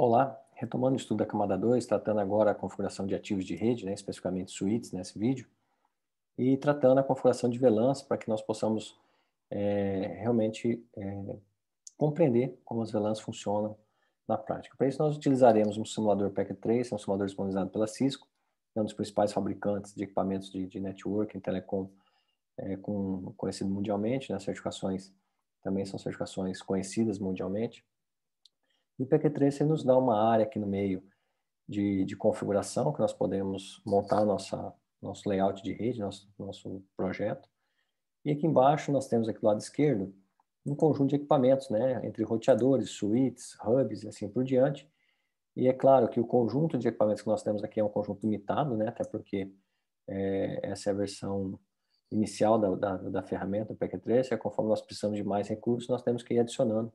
Olá, retomando o estudo da camada 2, tratando agora a configuração de ativos de rede, né, especificamente suítes nesse vídeo, e tratando a configuração de VLANs para que nós possamos realmente compreender como as VLANs funcionam na prática. Para isso nós utilizaremos um simulador Packet-Trace, um simulador disponibilizado pela Cisco, que é um dos principais fabricantes de equipamentos de networking, telecom, conhecido mundialmente, né, as certificações também são certificações conhecidas mundialmente. E o Packet-Trace nos dá uma área aqui no meio de configuração, que nós podemos montar nosso layout de rede, nosso projeto. E aqui embaixo nós temos aqui do lado esquerdo um conjunto de equipamentos, né, entre roteadores, switches, hubs e assim por diante. E é claro que o conjunto de equipamentos que nós temos aqui é um conjunto limitado, né, até porque essa é a versão inicial da ferramenta, o Packet-Trace, conforme nós precisamos de mais recursos, nós temos que ir adicionando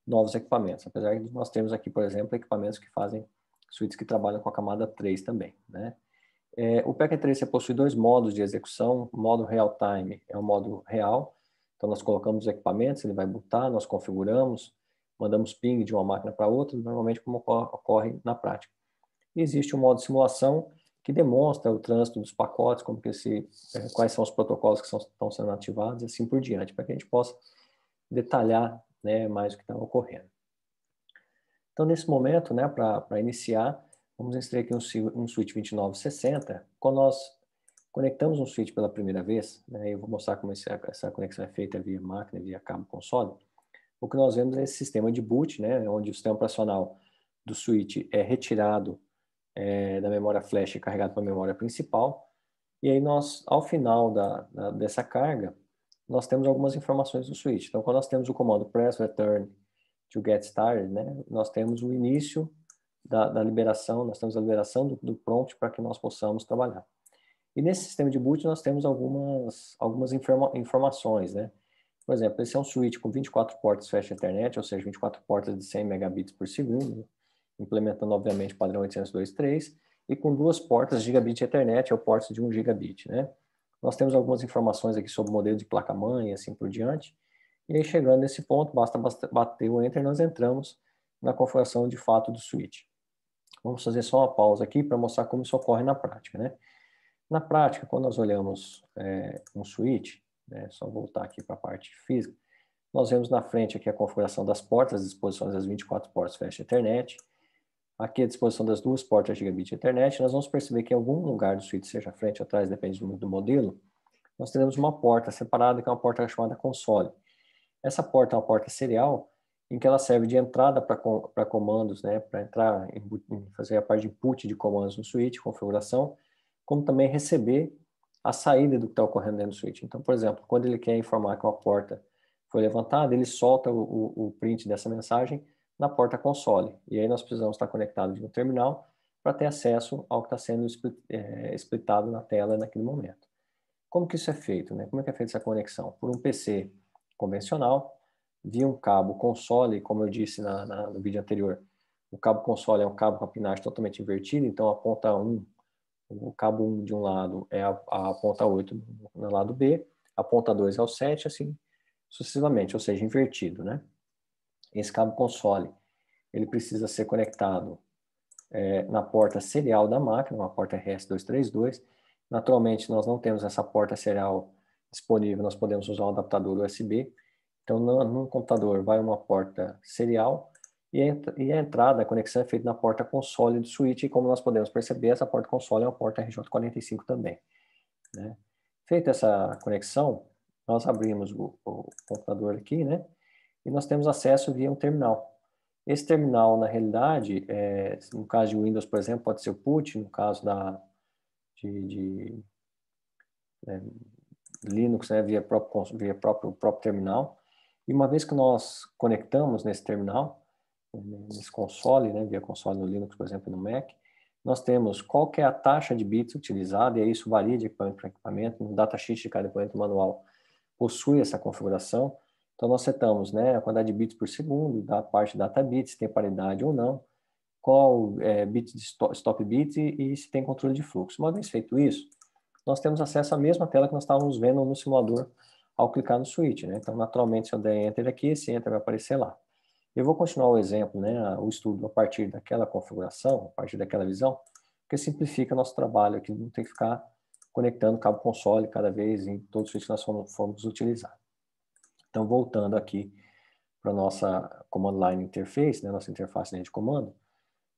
novos equipamentos, apesar de nós termos aqui, por exemplo, equipamentos que fazem suítes que trabalham com a camada 3 também, né? O Packet-Tracer possui dois modos de execução. O modo real-time é o modo real, então nós colocamos os equipamentos, ele vai bootar, nós configuramos, mandamos ping de uma máquina para outra, normalmente como ocorre na prática. E existe o modo simulação, que demonstra o trânsito dos pacotes, quais são os protocolos que estão sendo ativados e assim por diante, para que a gente possa detalhar, né, mais o que está ocorrendo. Então, nesse momento, né, para iniciar, vamos inserir aqui um switch 2960. Quando nós conectamos um switch pela primeira vez, né, eu vou mostrar como essa conexão é feita via máquina, via cabo console. O que nós vemos é esse sistema de boot, né, onde o sistema operacional do switch é retirado da memória flash e carregado para a memória principal. E aí nós, ao final dessa carga, nós temos algumas informações do switch. Então, quando nós temos o comando press return to get started, né, nós temos o início da liberação, nós temos a liberação do prompt para que nós possamos trabalhar. E nesse sistema de boot nós temos algumas informações, né? Por exemplo, esse é um switch com 24 portas Fast Ethernet, ou seja, 24 portas de 100 megabits por segundo, implementando, obviamente, o padrão 802.3, e com duas portas Gigabit Ethernet, ou portas de 1 gigabit, né? Nós temos algumas informações aqui sobre o modelo de placa-mãe e assim por diante. E aí, chegando nesse ponto, basta bater o Enter e nós entramos na configuração de fato do switch. Vamos fazer só uma pausa aqui para mostrar como isso ocorre na prática, né? Na prática, quando nós olhamos um switch, né, só voltar aqui para a parte física, nós vemos na frente aqui a configuração das portas, a disposição das 24 portas Fast Ethernet, aqui a disposição das duas portas Gigabit Ethernet. Nós vamos perceber que em algum lugar do switch, seja frente ou atrás, depende muito do modelo, nós teremos uma porta separada, que é uma porta chamada console. Essa porta é uma porta serial, em que ela serve de entrada para comandos, né, para entrar fazer a parte de input de comandos no switch, configuração, como também receber a saída do que está ocorrendo dentro do switch. Então, por exemplo, quando ele quer informar que uma porta foi levantada, ele solta o print dessa mensagem na porta console. E aí nós precisamos estar conectados no terminal para ter acesso ao que está sendo splitado na tela naquele momento. Como que isso é feito, né? Como é que é feita essa conexão? Por um PC convencional, via um cabo console, como eu disse no vídeo anterior, o cabo console é um cabo com a pinagem totalmente invertida, então a ponta 1, o cabo 1 de um lado é a ponta 8 no lado B, a ponta 2 é o 7, assim sucessivamente, ou seja, invertido, né? Esse cabo console, ele precisa ser conectado na porta serial da máquina, uma porta RS232. Naturalmente, nós não temos essa porta serial disponível, nós podemos usar um adaptador USB. Então, no computador vai uma porta serial e a entrada, a conexão é feita na porta console do switch, e como nós podemos perceber, essa porta console é uma porta RJ45 também, né? Feita essa conexão, nós abrimos o computador aqui, né? E nós temos acesso via um terminal. Esse terminal, na realidade, no caso de Windows, por exemplo, pode ser o PUT, no caso de Linux, né, via próprio terminal. E uma vez que nós conectamos nesse terminal, nesse console, né, via console no Linux, por exemplo, no Mac, nós temos qual que é a taxa de bits utilizada, e aí isso varia de equipamento para equipamento. No datasheet de cada equipamento manual possui essa configuração. Então, nós setamos, né, a quantidade de bits por segundo, da parte data bits, se tem paridade ou não, qual bit de stop bit e se tem controle de fluxo. Uma vez feito isso, nós temos acesso à mesma tela que nós estávamos vendo no simulador ao clicar no switch, né? Então, naturalmente, se eu der Enter aqui, esse Enter vai aparecer lá. Eu vou continuar o exemplo, né, o estudo a partir daquela configuração, a partir daquela visão, porque simplifica nosso trabalho aqui, não tem que ficar conectando cabo console cada vez em todos os switches que nós formos utilizar. Então, voltando aqui para a nossa Command Line Interface, né, nossa interface de comando,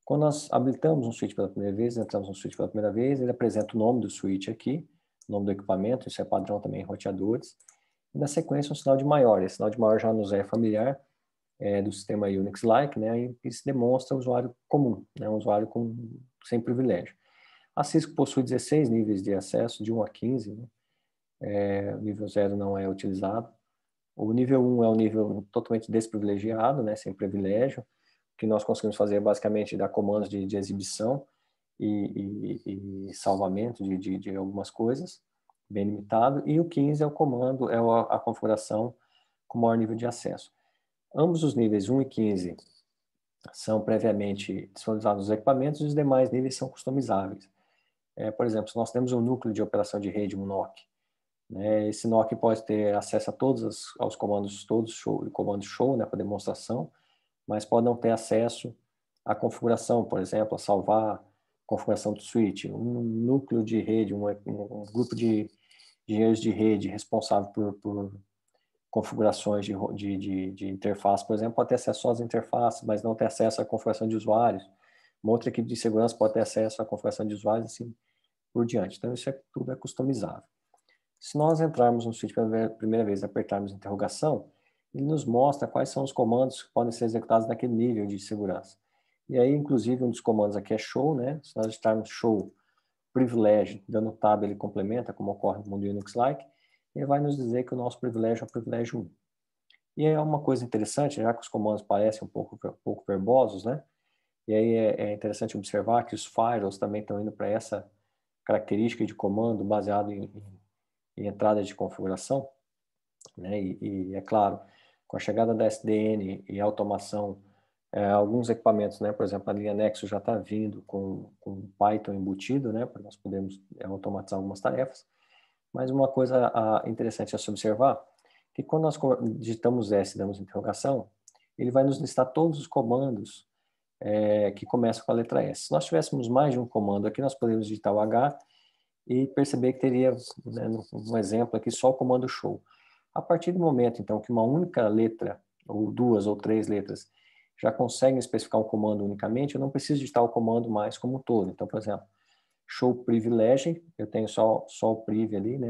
quando nós habilitamos um switch pela primeira vez, entramos no switch pela primeira vez, ele apresenta o nome do switch aqui, o nome do equipamento, isso é padrão também em roteadores, e na sequência um sinal de maior. Esse sinal de maior já nos é familiar, do sistema Unix-like, né, e se demonstra usuário comum, né, um usuário sem privilégio. A Cisco possui 16 níveis de acesso, de 1 a 15, né, o nível 0 não é utilizado. O nível 1 é um nível totalmente desprivilegiado, né, sem privilégio. O que nós conseguimos fazer é basicamente dar comandos de exibição e salvamento de algumas coisas, bem limitado. E o 15 é o comando, é a configuração com maior nível de acesso. Ambos os níveis 1 e 15 são previamente disponibilizados nos equipamentos e os demais níveis são customizáveis. Por exemplo, se nós temos um núcleo de operação de rede, um NOC, né, esse NOC pode ter acesso a todos aos comandos, comando show, né, para demonstração, mas pode não ter acesso à configuração, por exemplo, a salvar a configuração do switch. Um núcleo de rede, um grupo de engenheiros de rede responsável por configurações de interface, por exemplo, pode ter acesso às interfaces, mas não ter acesso à configuração de usuários. Uma outra equipe de segurança pode ter acesso à configuração de usuários, assim por diante. Então, isso tudo é customizável. Se nós entrarmos no switch pela primeira vez e apertarmos interrogação, ele nos mostra quais são os comandos que podem ser executados naquele nível de segurança. E aí, inclusive, um dos comandos aqui é show, né? Se nós digitarmos show privilege, dando tab, ele complementa, como ocorre no mundo Unix-like, ele vai nos dizer que o nosso privilégio é o privilégio 1. E é uma coisa interessante, já que os comandos parecem um pouco verbosos, né? E aí é interessante observar que os firewalls também estão indo para essa característica de comando baseado em entrada de configuração, né? E é claro, com a chegada da SDN e automação, alguns equipamentos, né? Por exemplo, a linha Nexus já está vindo com Python embutido, né? Para nós podermos automatizar algumas tarefas. Mas uma coisa interessante a se observar, que quando nós digitamos S e damos interrogação, ele vai nos listar todos os comandos que começam com a letra S. Se nós tivéssemos mais de um comando aqui, nós poderíamos digitar o H e perceber que teria, né, um exemplo aqui, só o comando show. A partir do momento, então, que uma única letra, ou 2 ou 3 letras, já conseguem especificar um comando unicamente, eu não preciso digitar o comando mais como um todo. Então, por exemplo, show privilege, eu tenho só o priv ali, né?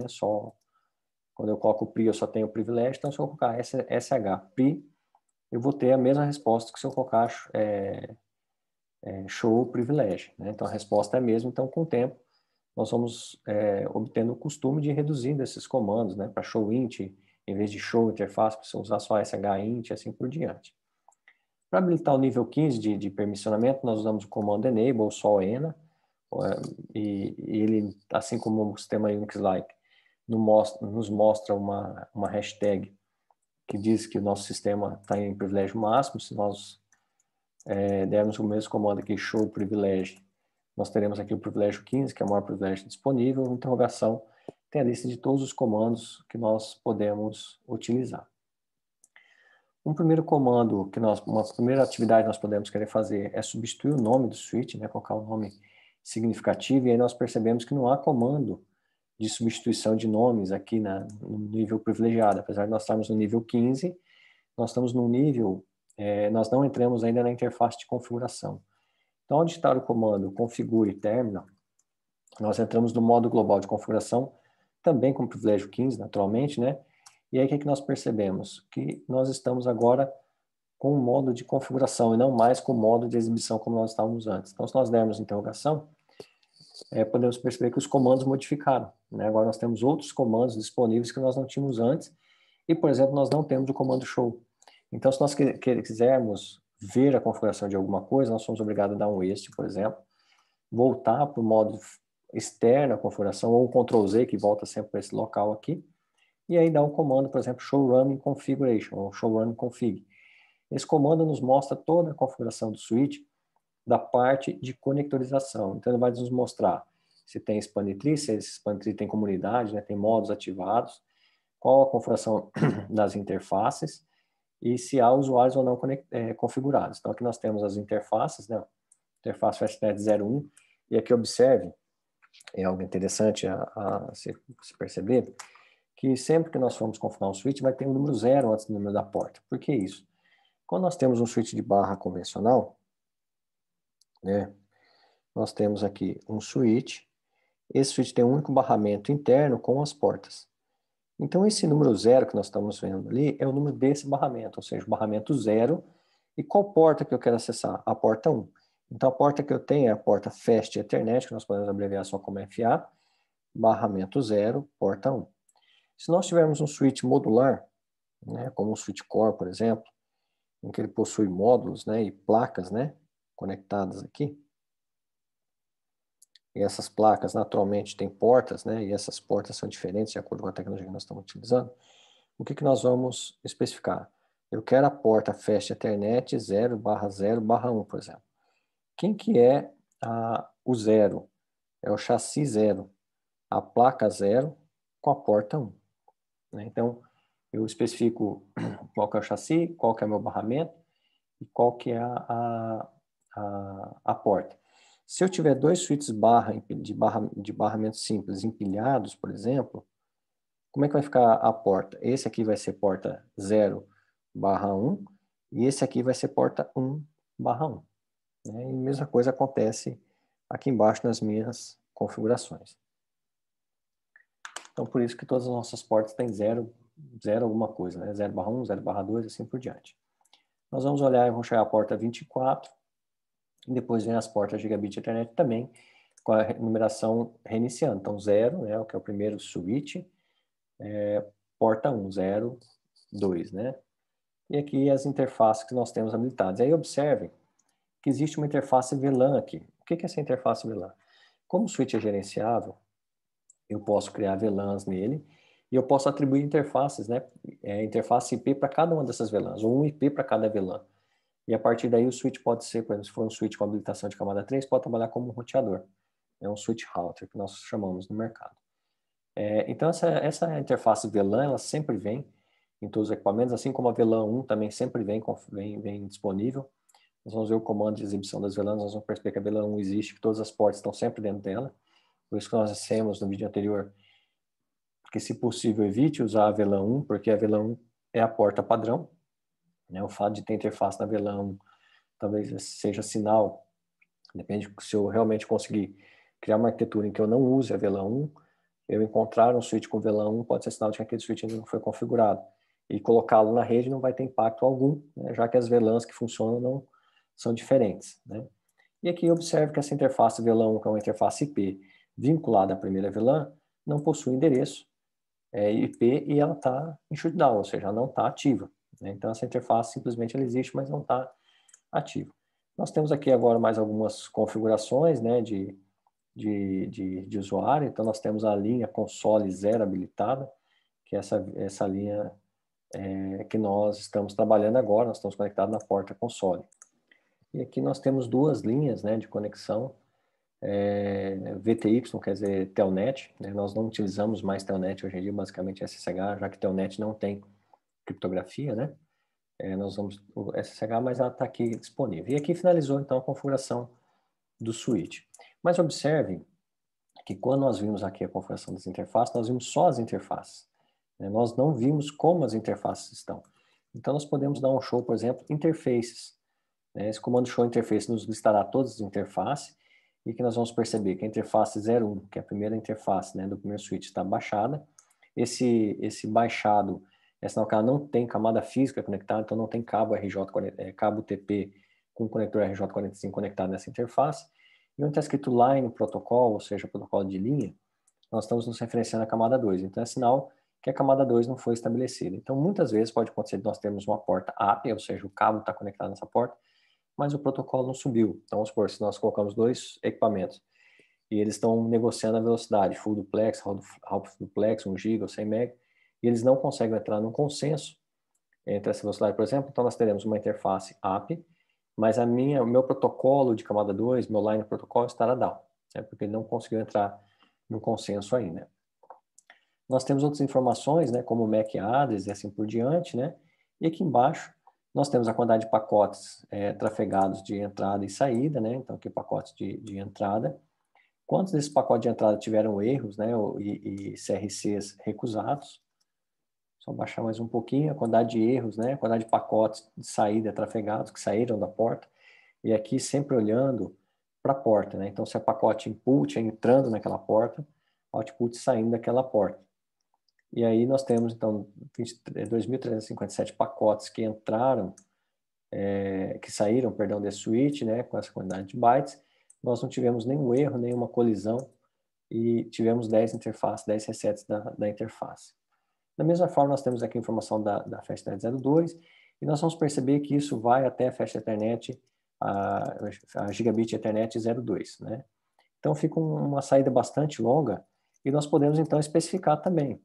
Quando eu coloco o pri, eu só tenho o privilégio. Então, se eu colocar SH pri, eu vou ter a mesma resposta que se eu colocar show privilege, né? Então, a resposta é a mesma. Então, com o tempo, nós vamos obtendo o costume de ir reduzindo esses comandos, né? Para show int, em vez de show interface, para usar só shint e assim por diante. Para habilitar o nível 15 de permissionamento, nós usamos o comando enable, só ena, e ele, assim como o sistema Unix-like, nos mostra uma hashtag que diz que o nosso sistema está em privilégio máximo. Se nós dermos o mesmo comando aqui, show privilege, nós teremos aqui o privilégio 15, que é o maior privilégio disponível. Interrogação tem a lista de todos os comandos que nós podemos utilizar. Um primeiro comando, uma primeira atividade que nós podemos querer fazer é substituir o nome do switch, né, colocar um nome significativo, e aí nós percebemos que não há comando de substituição de nomes aqui no nível privilegiado. Apesar de nós estarmos no nível 15, nós estamos no nível, nós não entramos ainda na interface de configuração. Então, ao digitar o comando configure terminal, nós entramos no modo global de configuração, também com privilégio 15, naturalmente, né? E aí, o que nós percebemos? Que nós estamos agora com o modo de configuração e não mais com o modo de exibição como nós estávamos antes. Então, se nós dermos interrogação, podemos perceber que os comandos modificaram, né? Agora nós temos outros comandos disponíveis que nós não tínhamos antes e, por exemplo, nós não temos o comando show. Então, se nós quisermos ver a configuração de alguma coisa, nós somos obrigados a dar um este, por exemplo, voltar para o modo externo à configuração, ou um Ctrl Z, que volta sempre para esse local aqui, e aí dar um comando, por exemplo, show running configuration, ou show running config. Esse comando nos mostra toda a configuração do switch da parte de conectorização. Então, ele vai nos mostrar se tem span tree, se esse span tree tem comunidade, né, tem modos ativados, qual a configuração das interfaces, e se há usuários ou não configurados. Então, aqui nós temos as interfaces, né? Interface Fastnet 01, e aqui observe, é algo interessante a se perceber, que sempre que nós formos configurar um switch, vai ter um número 0 antes do número da porta. Por que isso? Quando nós temos um switch de barra convencional, né, nós temos aqui um switch, esse switch tem um único barramento interno com as portas. Então, esse número 0 que nós estamos vendo ali é o número desse barramento, ou seja, o barramento 0. E qual porta que eu quero acessar? A porta 1. Então, a porta que eu tenho é a porta Fast Ethernet, que nós podemos abreviar só como FA, barramento 0, porta 1. Se nós tivermos um switch modular, né, como um switch core, por exemplo, em que ele possui módulos, né, e placas, né, conectadas aqui, e essas placas naturalmente têm portas, né, e essas portas são diferentes de acordo com a tecnologia que nós estamos utilizando, o que nós vamos especificar? Eu quero a porta Fast Ethernet 0/0/1, por exemplo. Quem que é o 0? É o chassi 0, a placa 0 com a porta 1. Né? Então, eu especifico qual que é o chassi, qual que é o meu barramento e qual que é a porta. Se eu tiver dois switches de barramento simples empilhados, por exemplo, como é que vai ficar a porta? Esse aqui vai ser porta 0/1 e esse aqui vai ser porta 1/1. Né? E a mesma coisa acontece aqui embaixo nas minhas configurações. Então, por isso que todas as nossas portas têm 0 alguma coisa, né? 0/1, 0/2, assim por diante. Nós vamos olhar e vamos chegar à porta 24, e depois vem as portas Gigabit Ethernet também, com a numeração reiniciando. Então, 0, né, que é o primeiro switch, porta 1, 0, 2, né? E aqui as interfaces que nós temos habilitadas. Aí observem que existe uma interface VLAN aqui. O que é essa interface VLAN? Como o switch é gerenciável, eu posso criar VLANs nele e eu posso atribuir interfaces, né? Interface IP para cada uma dessas VLANs, ou um IP para cada VLAN. E a partir daí o switch pode ser, por exemplo, se for um switch com habilitação de camada 3, pode trabalhar como um roteador. É um switch router, que nós chamamos no mercado. Então essa interface VLAN, ela sempre vem em todos os equipamentos, assim como a VLAN 1 também sempre vem disponível. Nós vamos ver o comando de exibição das VLANs, nós vamos perceber que a VLAN 1 existe, que todas as portas estão sempre dentro dela. Por isso que nós dissemos no vídeo anterior que, se possível, evite usar a VLAN 1, porque a VLAN 1 é a porta padrão. Né? O fato de ter interface na VLAN 1 talvez seja sinal, depende se eu realmente conseguir criar uma arquitetura em que eu não use a VLAN 1, eu encontrar um switch com VLAN 1 pode ser sinal de que aquele switch ainda não foi configurado. E colocá-lo na rede não vai ter impacto algum, né? Já que as VLANs que funcionam não são diferentes. Né? E aqui observe que essa interface VLAN 1, que é uma interface IP vinculada à primeira VLAN, não possui endereço IP e ela está em shutdown, ou seja, ela não está ativa. Né? Então essa interface simplesmente ela existe, mas não está ativa. Nós temos aqui agora mais algumas configurações, né, de usuário. Então nós temos a linha console 0 habilitada, que é essa linha que nós estamos trabalhando agora, nós estamos conectados na porta console. E aqui nós temos duas linhas, né, de conexão, VTY, quer dizer, Telnet, né? Nós não utilizamos mais Telnet hoje em dia, basicamente SSH, já que Telnet não tem criptografia, né? Nós vamos o SSH, mas ela está aqui disponível. E aqui finalizou então a configuração do switch. Mas observe que quando nós vimos aqui a configuração das interfaces, nós vimos só as interfaces. Né? Nós não vimos como as interfaces estão. Então nós podemos dar um show, por exemplo, interfaces. Né? Esse comando show interface nos listará todas as interfaces e que nós vamos perceber que a interface 01, que é a primeira interface, né, do primeiro switch, está baixada. Esse baixado é sinal que ela não tem camada física conectada, então não tem cabo cabo TP com conector RJ45 conectado nessa interface. E onde está escrito line protocol, ou seja, protocolo de linha, nós estamos nos referenciando à camada 2. Então é sinal que a camada 2 não foi estabelecida. Então muitas vezes pode acontecer de nós termos uma porta AP, ou seja, o cabo está conectado nessa porta, mas o protocolo não subiu. Então, vamos supor, se nós colocamos dois equipamentos e eles estão negociando a velocidade, full duplex, half duplex, 1 GB ou 100 MB, e eles não conseguem entrar num consenso entre essa velocidade, por exemplo, então nós teremos uma interface AP, mas o meu protocolo de camada 2, meu line protocolo estará down, né, porque ele não conseguiu entrar no consenso ainda. Nós temos outras informações, né, como o MAC address e assim por diante, né, E aqui embaixo, nós temos a quantidade de pacotes trafegados de entrada e saída, né? Então, aqui pacotes de entrada. Quantos desses pacotes de entrada tiveram erros, né? E CRCs recusados? Só baixar mais um pouquinho a quantidade de erros, né? A quantidade de pacotes de saída trafegados que saíram da porta. E aqui sempre olhando para a porta, né? Então, se é pacote input entrando naquela porta, output saindo daquela porta. E aí nós temos, então, 2.357 pacotes que entraram, que saíram, perdão, desse switch, né? Com essa quantidade de bytes. Nós não tivemos nenhum erro, nenhuma colisão e tivemos 10 interfaces, 10 resets da interface. Da mesma forma, nós temos aqui a informação da Fast Ethernet 02 e nós vamos perceber que isso vai até a Fast Ethernet, a Gigabit Ethernet 02, né? Então, fica uma saída bastante longa e nós podemos, então, especificar também.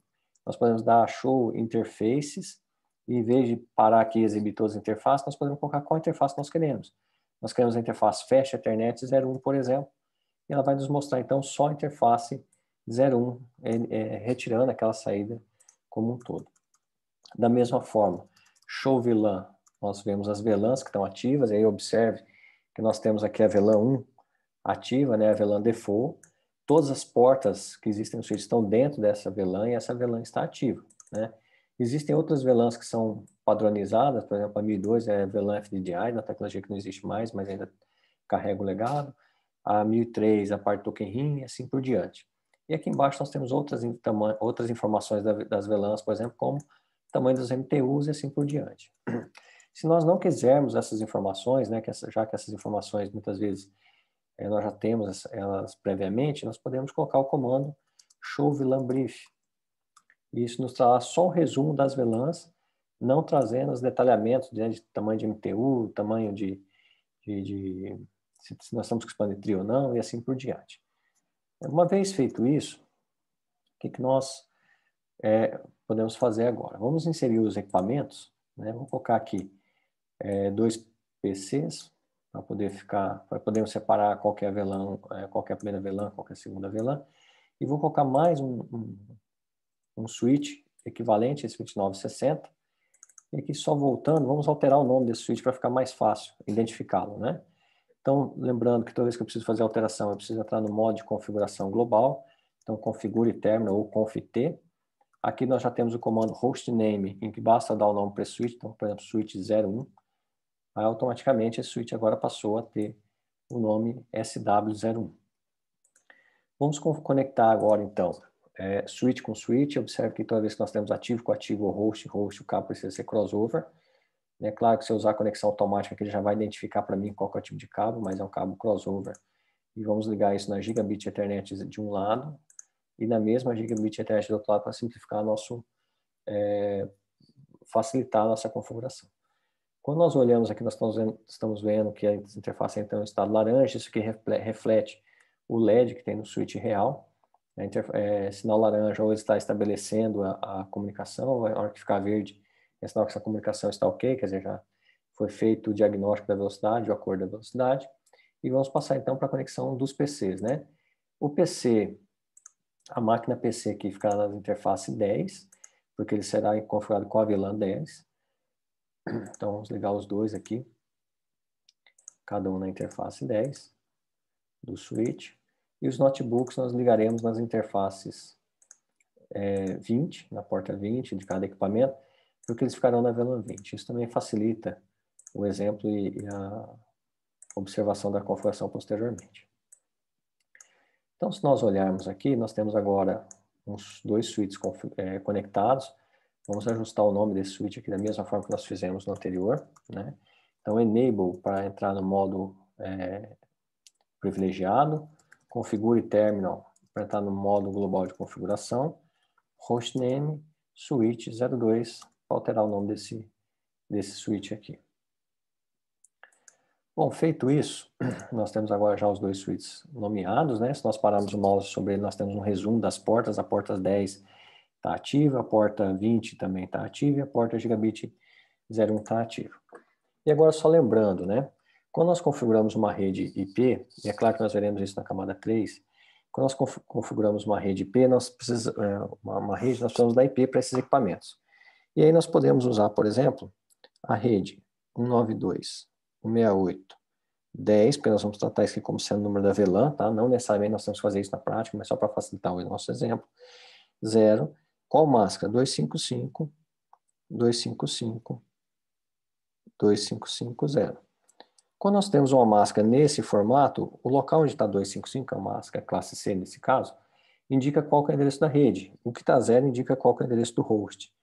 Nós podemos dar show interfaces e, em vez de parar aqui e exibir todas as interfaces, nós podemos colocar qual interface nós queremos. Nós queremos a interface Fast Ethernet 01, por exemplo, e ela vai nos mostrar, então, só a interface 01, retirando aquela saída como um todo. Da mesma forma, show VLAN, nós vemos as VLANs que estão ativas, e aí observe que nós temos aqui a VLAN 1 ativa, né, a VLAN default, todas as portas que existem no switch estão dentro dessa VLAN e essa VLAN está ativa, né. Existem outras VLANs que são padronizadas, por exemplo, a 1002 é VLAN FDDI, na tecnologia que não existe mais, mas ainda carrega o legado, a 1003 a parte token ring e assim por diante. E aqui embaixo nós temos outras informações das VLANs, por exemplo, como tamanho dos MTUs e assim por diante. Se nós não quisermos essas informações, né, já que essas informações muitas vezes nós já temos elas previamente, nós podemos colocar o comando show VLAN brief. Isso nos trará só o resumo das VLANs, não trazendo os detalhamentos de tamanho de MTU, tamanho se nós estamos com expander tree ou não, e assim por diante. Uma vez feito isso, o que nós podemos fazer agora? Vamos inserir os equipamentos, né? Vou colocar aqui 2 PCs, para podermos separar qual que é a VLAN, qual que é a primeira VLAN, qual que é a segunda VLAN, e vou colocar mais um switch equivalente a esse 2960, e aqui só voltando, vamos alterar o nome desse switch para ficar mais fácil identificá-lo, né? Então, lembrando que toda vez que eu preciso fazer alteração, eu preciso entrar no modo de configuração global, então configure terminal ou conft. Aqui nós já temos o comando hostname, em que basta dar o nome para esse switch, então, por exemplo, switch 01, aí automaticamente esse switch agora passou a ter o nome SW01. Vamos conectar agora, então, switch com switch. Observe que toda vez que nós temos ativo com ativo ou host, o cabo precisa ser crossover. É claro que se eu usar a conexão automática, que ele já vai identificar para mim qual é o tipo de cabo, mas é um cabo crossover. E vamos ligar isso na Gigabit Ethernet de um lado e na mesma Gigabit Ethernet do outro lado para simplificar facilitar a nossa configuração. Quando nós olhamos aqui, nós estamos vendo que a interface entra em estado laranja, isso aqui reflete o LED que tem no switch real. Sinal laranja ou está estabelecendo a comunicação, a hora que ficar verde é sinal que essa comunicação está ok, quer dizer, já foi feito o diagnóstico da velocidade, o acordo da velocidade, e vamos passar então para a conexão dos PCs, né? O PC, a máquina PC aqui ficará na interface 10, porque ele será configurado com a VLAN 10. Então vamos ligar os dois aqui, cada um na interface 10 do switch, e os notebooks nós ligaremos nas interfaces 20, na porta 20 de cada equipamento, porque eles ficarão na VLAN 20. Isso também facilita o exemplo e a observação da configuração posteriormente. Então, se nós olharmos aqui, nós temos agora uns 2 switches conectados. Vamos ajustar o nome desse switch aqui da mesma forma que nós fizemos no anterior, né? Então, enable para entrar no modo privilegiado, configure terminal para entrar no modo global de configuração, hostname, switch 02, para alterar o nome desse switch aqui. Bom, feito isso, nós temos agora já os 2 switches nomeados, né? Se nós pararmos o mouse sobre ele, nós temos um resumo das portas. A porta 10 está ativa, a porta 20 também está ativa e a porta Gigabit 01 está ativa. E agora só lembrando, né? Quando nós configuramos uma rede IP, e é claro que nós veremos isso na camada 3, quando nós configuramos uma rede IP, nós precisamos da IP para esses equipamentos. E aí nós podemos usar, por exemplo, a rede 192.168.10, porque nós vamos tratar isso aqui como sendo o número da VLAN, tá? Não necessariamente nós temos que fazer isso na prática, mas só para facilitar o nosso exemplo. 0. Qual máscara? 255, 255, 2550. Quando nós temos uma máscara nesse formato, o local onde está 255, a máscara classe C nesse caso, indica qual que é o endereço da rede. O que está 0 indica qual que é o endereço do host.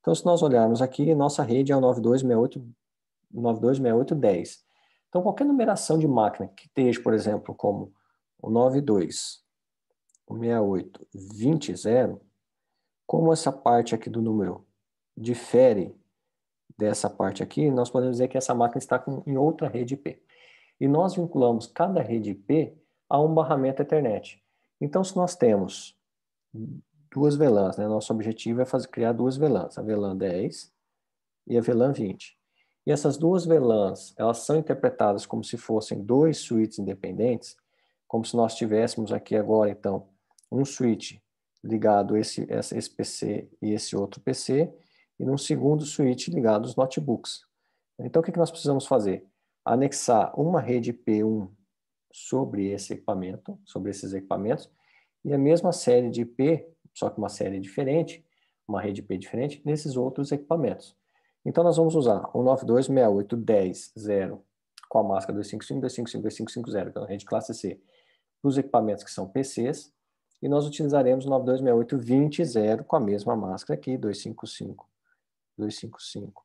Então, se nós olharmos aqui, nossa rede é o 92.68.10. Então, qualquer numeração de máquina que esteja, por exemplo, como o 92.68.20.0, como essa parte aqui do número difere dessa parte aqui, nós podemos dizer que essa máquina está em outra rede IP. E nós vinculamos cada rede IP a um barramento Ethernet. Então, se nós temos duas VLANs, né? Nosso objetivo é criar duas VLANs, a VLAN 10 e a VLAN 20. E essas duas VLANs, elas são interpretadas como se fossem dois switches independentes, como se nós tivéssemos aqui agora, então, um switch ligado a esse PC e esse outro PC, e num segundo switch ligado aos notebooks. Então, o que nós precisamos fazer? Anexar uma rede IP1 sobre esse equipamento, sobre esses equipamentos, e a mesma série de IP, só que uma série diferente, uma rede IP diferente, nesses outros equipamentos. Então, nós vamos usar o 92.68.10.0 com a máscara 255, 255, 2550, que é a rede classe C, para os equipamentos que são PCs, e nós utilizaremos o 92.68.20.0 com a mesma máscara aqui, 255, 255,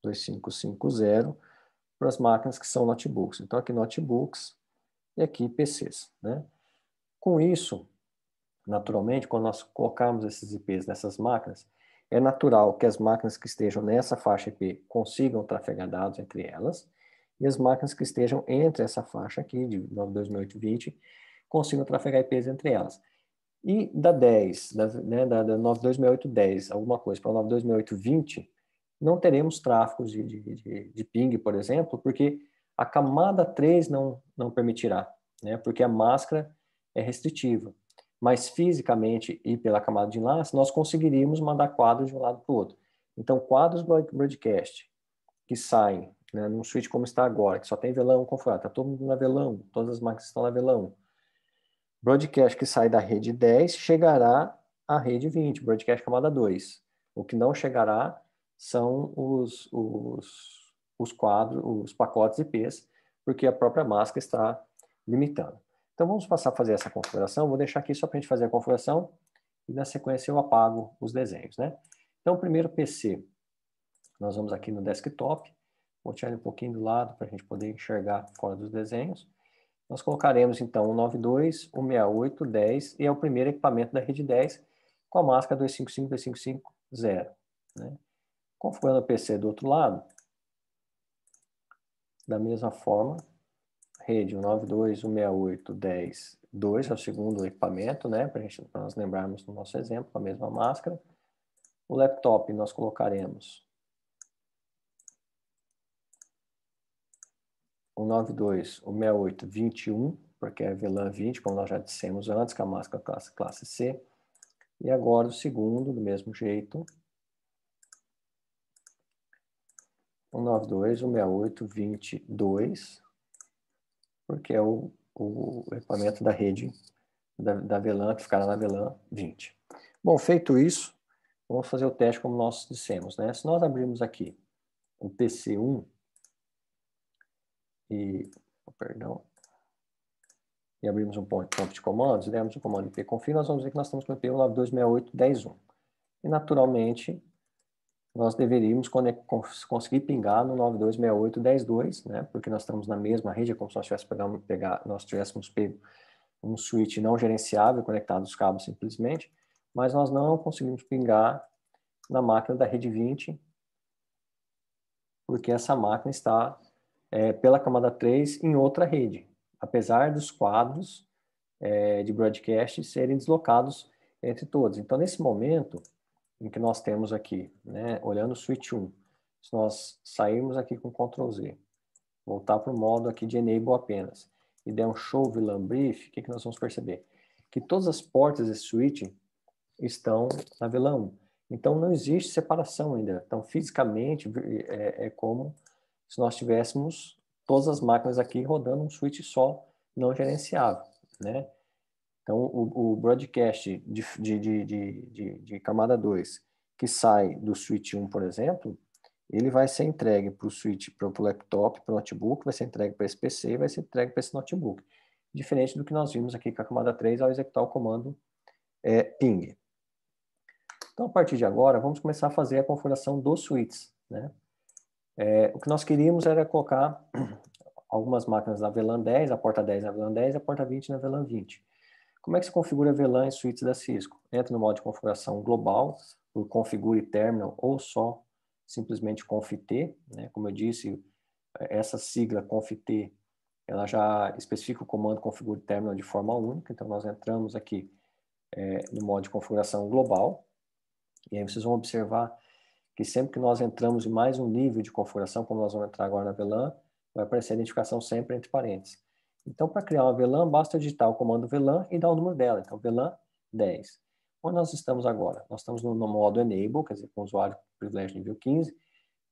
2550, para as máquinas que são notebooks. Então, aqui notebooks e aqui PCs, né? Com isso, naturalmente, quando nós colocarmos esses IPs nessas máquinas, é natural que as máquinas que estejam nessa faixa IP consigam trafegar dados entre elas, e as máquinas que estejam entre essa faixa aqui, de 92.820, consigam trafegar IPs entre elas. E da 10, da 92.68.10, alguma coisa, para 92.68.20, não teremos tráfegos de ping, por exemplo, porque a camada 3 não permitirá, né? Porque a máscara é restritiva. Mas fisicamente e pela camada de enlace, nós conseguiríamos mandar quadros de um lado para o outro. Então, quadros broadcast que saem, né, num switch como está agora, que só tem VLAN 1 configurado, está todo mundo na VLAN 1, todas as máquinas estão na VLAN 1. Broadcast que sai da rede 10 chegará à rede 20, broadcast camada 2. O que não chegará são os quadros, os pacotes IPs, porque a própria máscara está limitando. Então vamos passar a fazer essa configuração. Vou deixar aqui só para a gente fazer a configuração e na sequência eu apago os desenhos, né? Então o primeiro PC, nós vamos aqui no desktop, vou tirar ele um pouquinho do lado para a gente poder enxergar fora dos desenhos. Nós colocaremos então o 92.168.10 e é o primeiro equipamento da rede 10 com a máscara 255.255.0, né? Configurando o PC do outro lado, da mesma forma, rede 92.168.10.2 é o segundo equipamento, né? Para nós lembrarmos do nosso exemplo, com a mesma máscara. O laptop nós colocaremos o 92.168.21, porque é VLAN 20, como nós já dissemos antes, com a máscara classe C. E agora o segundo, do mesmo jeito, o 92.168.22, porque é o equipamento da rede da VLAN, que ficará na VLAN 20. Bom, feito isso, vamos fazer o teste como nós dissemos, né? Se nós abrirmos aqui o PC1 e abrimos um ponto de comandos, e dermos o comando ipconfig, nós vamos ver que nós estamos com o IP 92.68.10.1. E, naturalmente, nós deveríamos conseguir pingar no 92.68.10.2, né? Porque nós estamos na mesma rede, é como se nós tivéssemos pego um switch não gerenciável conectado aos cabos simplesmente, mas nós não conseguimos pingar na máquina da rede 20, porque essa máquina está pela camada 3 em outra rede, apesar dos quadros de broadcast serem deslocados entre todos. Então, nesse momento em que nós temos aqui, né, olhando o switch 1, se nós sairmos aqui com Ctrl Z, voltar para o modo aqui de Enable apenas, e der um Show VLAN Brief, o que nós vamos perceber? Que todas as portas desse switch estão na VLAN 1. Então, não existe separação ainda. Então, fisicamente, é como se nós tivéssemos todas as máquinas aqui rodando um switch só, não gerenciável, né? Então, o broadcast de camada 2, que sai do switch 1, por exemplo, ele vai ser entregue para o switch, para o laptop, para o notebook, vai ser entregue para esse PC e vai ser entregue para esse notebook. Diferente do que nós vimos aqui com a camada 3 ao executar o comando ping. Então, a partir de agora, vamos começar a fazer a configuração dos switches, né? O que nós queríamos era colocar algumas máquinas na VLAN 10, a porta 10 na VLAN 10 e a porta 20 na VLAN 20. Como é que se configura VLAN em switches da Cisco? Entra no modo de configuração global, por configure terminal ou só simplesmente conft, né? Como eu disse, essa sigla conft, ela já especifica o comando configure terminal de forma única, então nós entramos aqui no modo de configuração global, e aí vocês vão observar que sempre que nós entramos em mais um nível de configuração, como nós vamos entrar agora na VLAN, vai aparecer a identificação sempre entre parênteses. Então, para criar uma VLAN, basta digitar o comando VLAN e dar o número dela. Então, VLAN 10. Onde nós estamos agora? Nós estamos no modo Enable, quer dizer, com o usuário privilégio nível 15,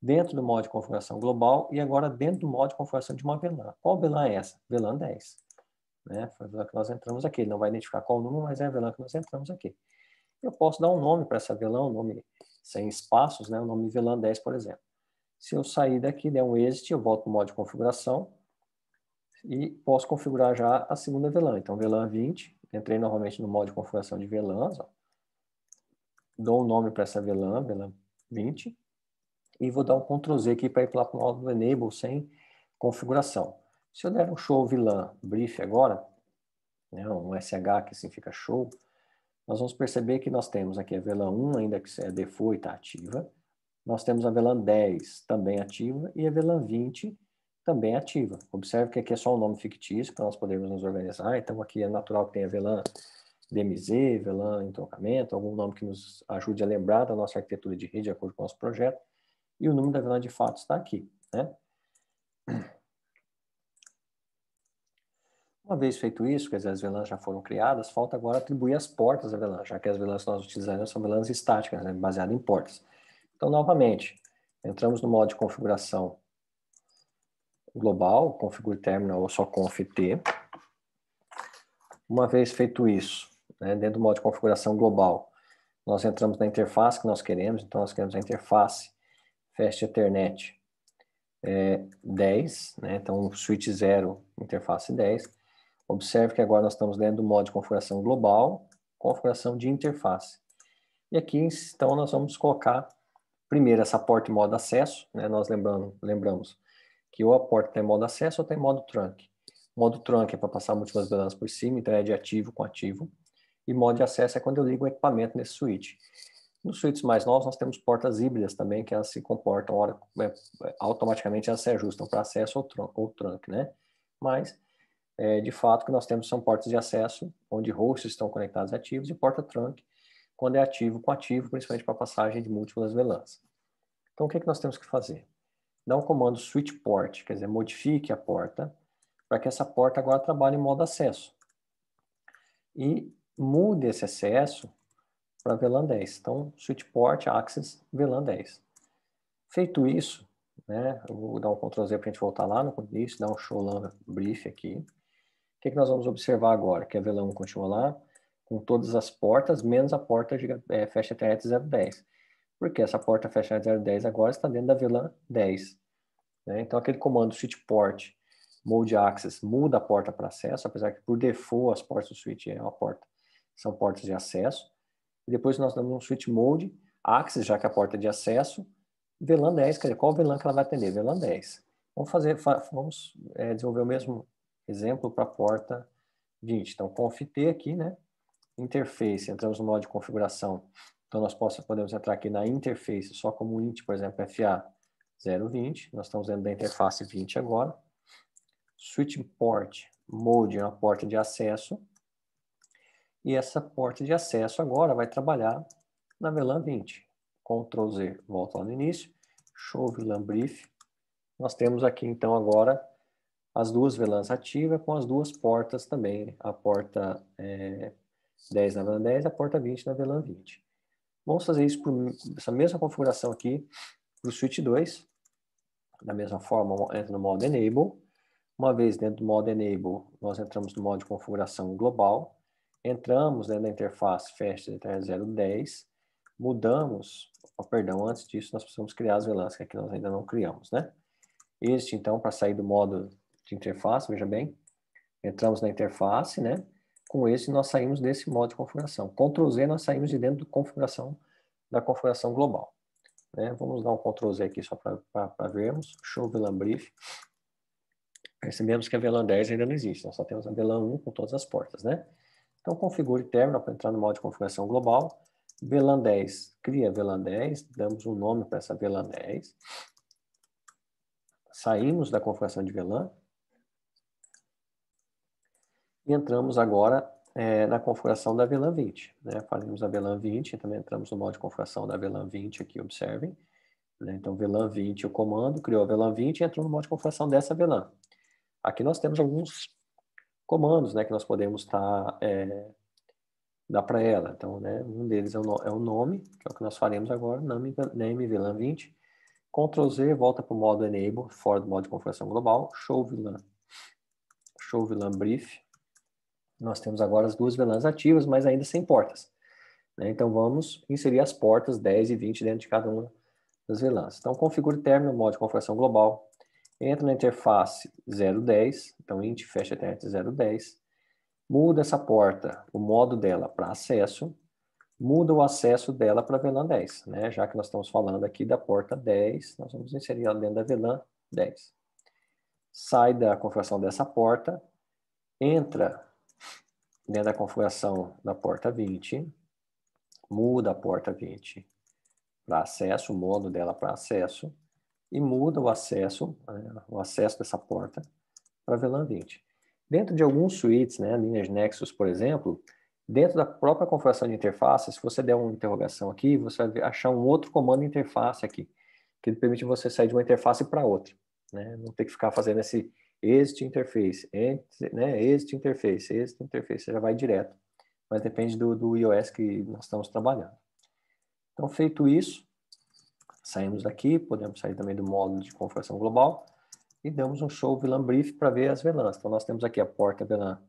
dentro do modo de configuração global e agora dentro do modo de configuração de uma VLAN. Qual VLAN é essa? VLAN 10. Né? Foi a VLAN que nós entramos aqui. Ele não vai identificar qual número, mas é a VLAN que nós entramos aqui. Eu posso dar um nome para essa VLAN, um nome sem espaços, né? O nome VLAN 10, por exemplo. Se eu sair daqui, der um exit, eu volto para o modo de configuração e posso configurar já a segunda VLAN. Então, VLAN 20, entrei novamente no modo de configuração de VLANs, ó. Dou um nome para essa VLAN, VLAN 20, e vou dar um Ctrl Z aqui para ir para o modo Enable sem configuração. Se eu der um show VLAN brief agora, né, um SH que significa show, nós vamos perceber que nós temos aqui a VLAN 1, ainda que é default, está ativa. Nós temos a VLAN 10 também ativa e a VLAN 20 também ativa. Observe que aqui é só um nome fictício para nós podermos nos organizar. Então aqui é natural que tenha VLAN DMZ, VLAN entrocamento, algum nome que nos ajude a lembrar da nossa arquitetura de rede de acordo com o nosso projeto. E o número da VLAN de fato está aqui, né? Uma vez feito isso, quer dizer, as VLANs já foram criadas, falta agora atribuir as portas à VLAN, já que as VLANs que nós utilizaremos são VLANs estáticas, né, baseadas em portas. Então, novamente, entramos no modo de configuração global, configure terminal ou só conft. Uma vez feito isso, né, dentro do modo de configuração global, nós entramos na interface que nós queremos, então nós queremos a interface Fast Ethernet 10, né, então switch 0, interface 10. Observe que agora nós estamos dentro do modo de configuração global, configuração de interface. E aqui, então, nós vamos colocar primeiro essa porta em modo acesso, né, nós lembramos que ou a porta está em modo acesso ou está em modo trunk. Modo trunk é para passar múltiplas VLANs por cima, então é de ativo com ativo. E modo de acesso é quando eu ligo o equipamento nesse switch. Nos switches mais novos, nós temos portas híbridas também, que elas se comportam, automaticamente elas se ajustam para acesso ou trunk, né? Mas, de fato, o que nós temos são portas de acesso, onde hosts estão conectados ativos, e porta trunk, quando é ativo com ativo, principalmente para passagem de múltiplas VLANs. Então, o que nós temos que fazer? Dá um comando switch port, quer dizer, modifique a porta, para que essa porta agora trabalhe em modo acesso. E mude esse acesso para VLAN 10. Então, switch port access VLAN 10. Feito isso, né, eu vou dar um Ctrl Z para a gente voltar lá no início, dar um show LAN brief aqui. O que nós vamos observar agora? Que a VLAN 1 continua lá, com todas as portas, menos a porta de Fast Ethernet 010. Porque essa porta Fast Ethernet 010 agora está dentro da VLAN 10. Né? Então, aquele comando switch port mode access muda a porta para acesso, apesar que por default as portas do switch são portas de acesso. E depois nós damos um switch mode access, já que a porta é de acesso, VLAN 10, quer dizer, qual VLAN que ela vai atender? VLAN 10. Vamos desenvolver o mesmo exemplo para a porta 20. Então, conft aqui, né? Interface, entramos no modo de configuração. Então, nós podemos entrar aqui na interface só como int, por exemplo, FA 020. Nós estamos dentro da interface 20 agora. Switch port mode é uma porta de acesso. E essa porta de acesso agora vai trabalhar na VLAN 20. Ctrl Z, volta lá no início. Show VLAN brief. Nós temos aqui então agora as duas VLANs ativas com as duas portas também. A porta 10 na VLAN 10 e a porta 20 na VLAN 20. Vamos fazer isso por essa mesma configuração aqui para o switch 2. Da mesma forma, entra no modo Enable. Uma vez dentro do modo Enable, nós entramos no modo de configuração global. Entramos dentro da interface Fast Ethernet 010. Mudamos, perdão, antes disso nós precisamos criar as VLANs, que aqui nós ainda não criamos, né? Este, então, para sair do modo de interface, veja bem, entramos na interface, né? Com esse, nós saímos desse modo de configuração. Ctrl Z, nós saímos de dentro da configuração global. Né? Vamos dar um Ctrl Z aqui só para vermos. Show VLAN Brief. Percebemos que a VLAN 10 ainda não existe, nós só temos a VLAN 1 com todas as portas, né? Então, configure terminal para entrar no modo de configuração global. VLAN 10, cria VLAN 10, damos um nome para essa VLAN 10. Saímos da configuração de VLAN. E entramos agora na configuração da VLAN 20. Né? Faremos a VLAN 20, também entramos no modo de configuração da VLAN 20 aqui, observem. Né? Então, VLAN 20, o comando, criou a VLAN 20 e entrou no modo de configuração dessa VLAN. Aqui nós temos alguns comandos, né, que nós podemos dar para ela. Então, né, um deles é o nome, que é o que nós faremos agora, name VLAN 20. Ctrl Z, volta para o modo Enable, fora do modo de configuração global, Show VLAN Brief. Nós temos agora as duas VLANs ativas, mas ainda sem portas. Né? Então, vamos inserir as portas 10 e 20 dentro de cada uma das VLANs. Então, configure terminal no modo de configuração global. Entra na interface 010, então int Fast Ethernet 010. Muda essa porta, o modo dela para acesso. Muda o acesso dela para a VLAN 10. Né? Já que nós estamos falando aqui da porta 10, nós vamos inserir ela dentro da VLAN 10. Sai da configuração dessa porta. Entra dentro da configuração da porta 20, muda a porta 20 para acesso, o modo dela para acesso, e muda o acesso dessa porta para VLAN 20. Dentro de alguns suítes, né, linhas Nexus, por exemplo, dentro da própria configuração de interface, se você der uma interrogação aqui, você vai achar um outro comando de interface aqui, que permite você sair de uma interface para outra. Né? Não ter que ficar fazendo este interface, né, este interface, você já vai direto. Mas depende do iOS que nós estamos trabalhando. Então, feito isso, saímos daqui, podemos sair também do módulo de configuração global e damos um show VLAN Brief para ver as VLANs. Então, nós temos aqui a porta VLAN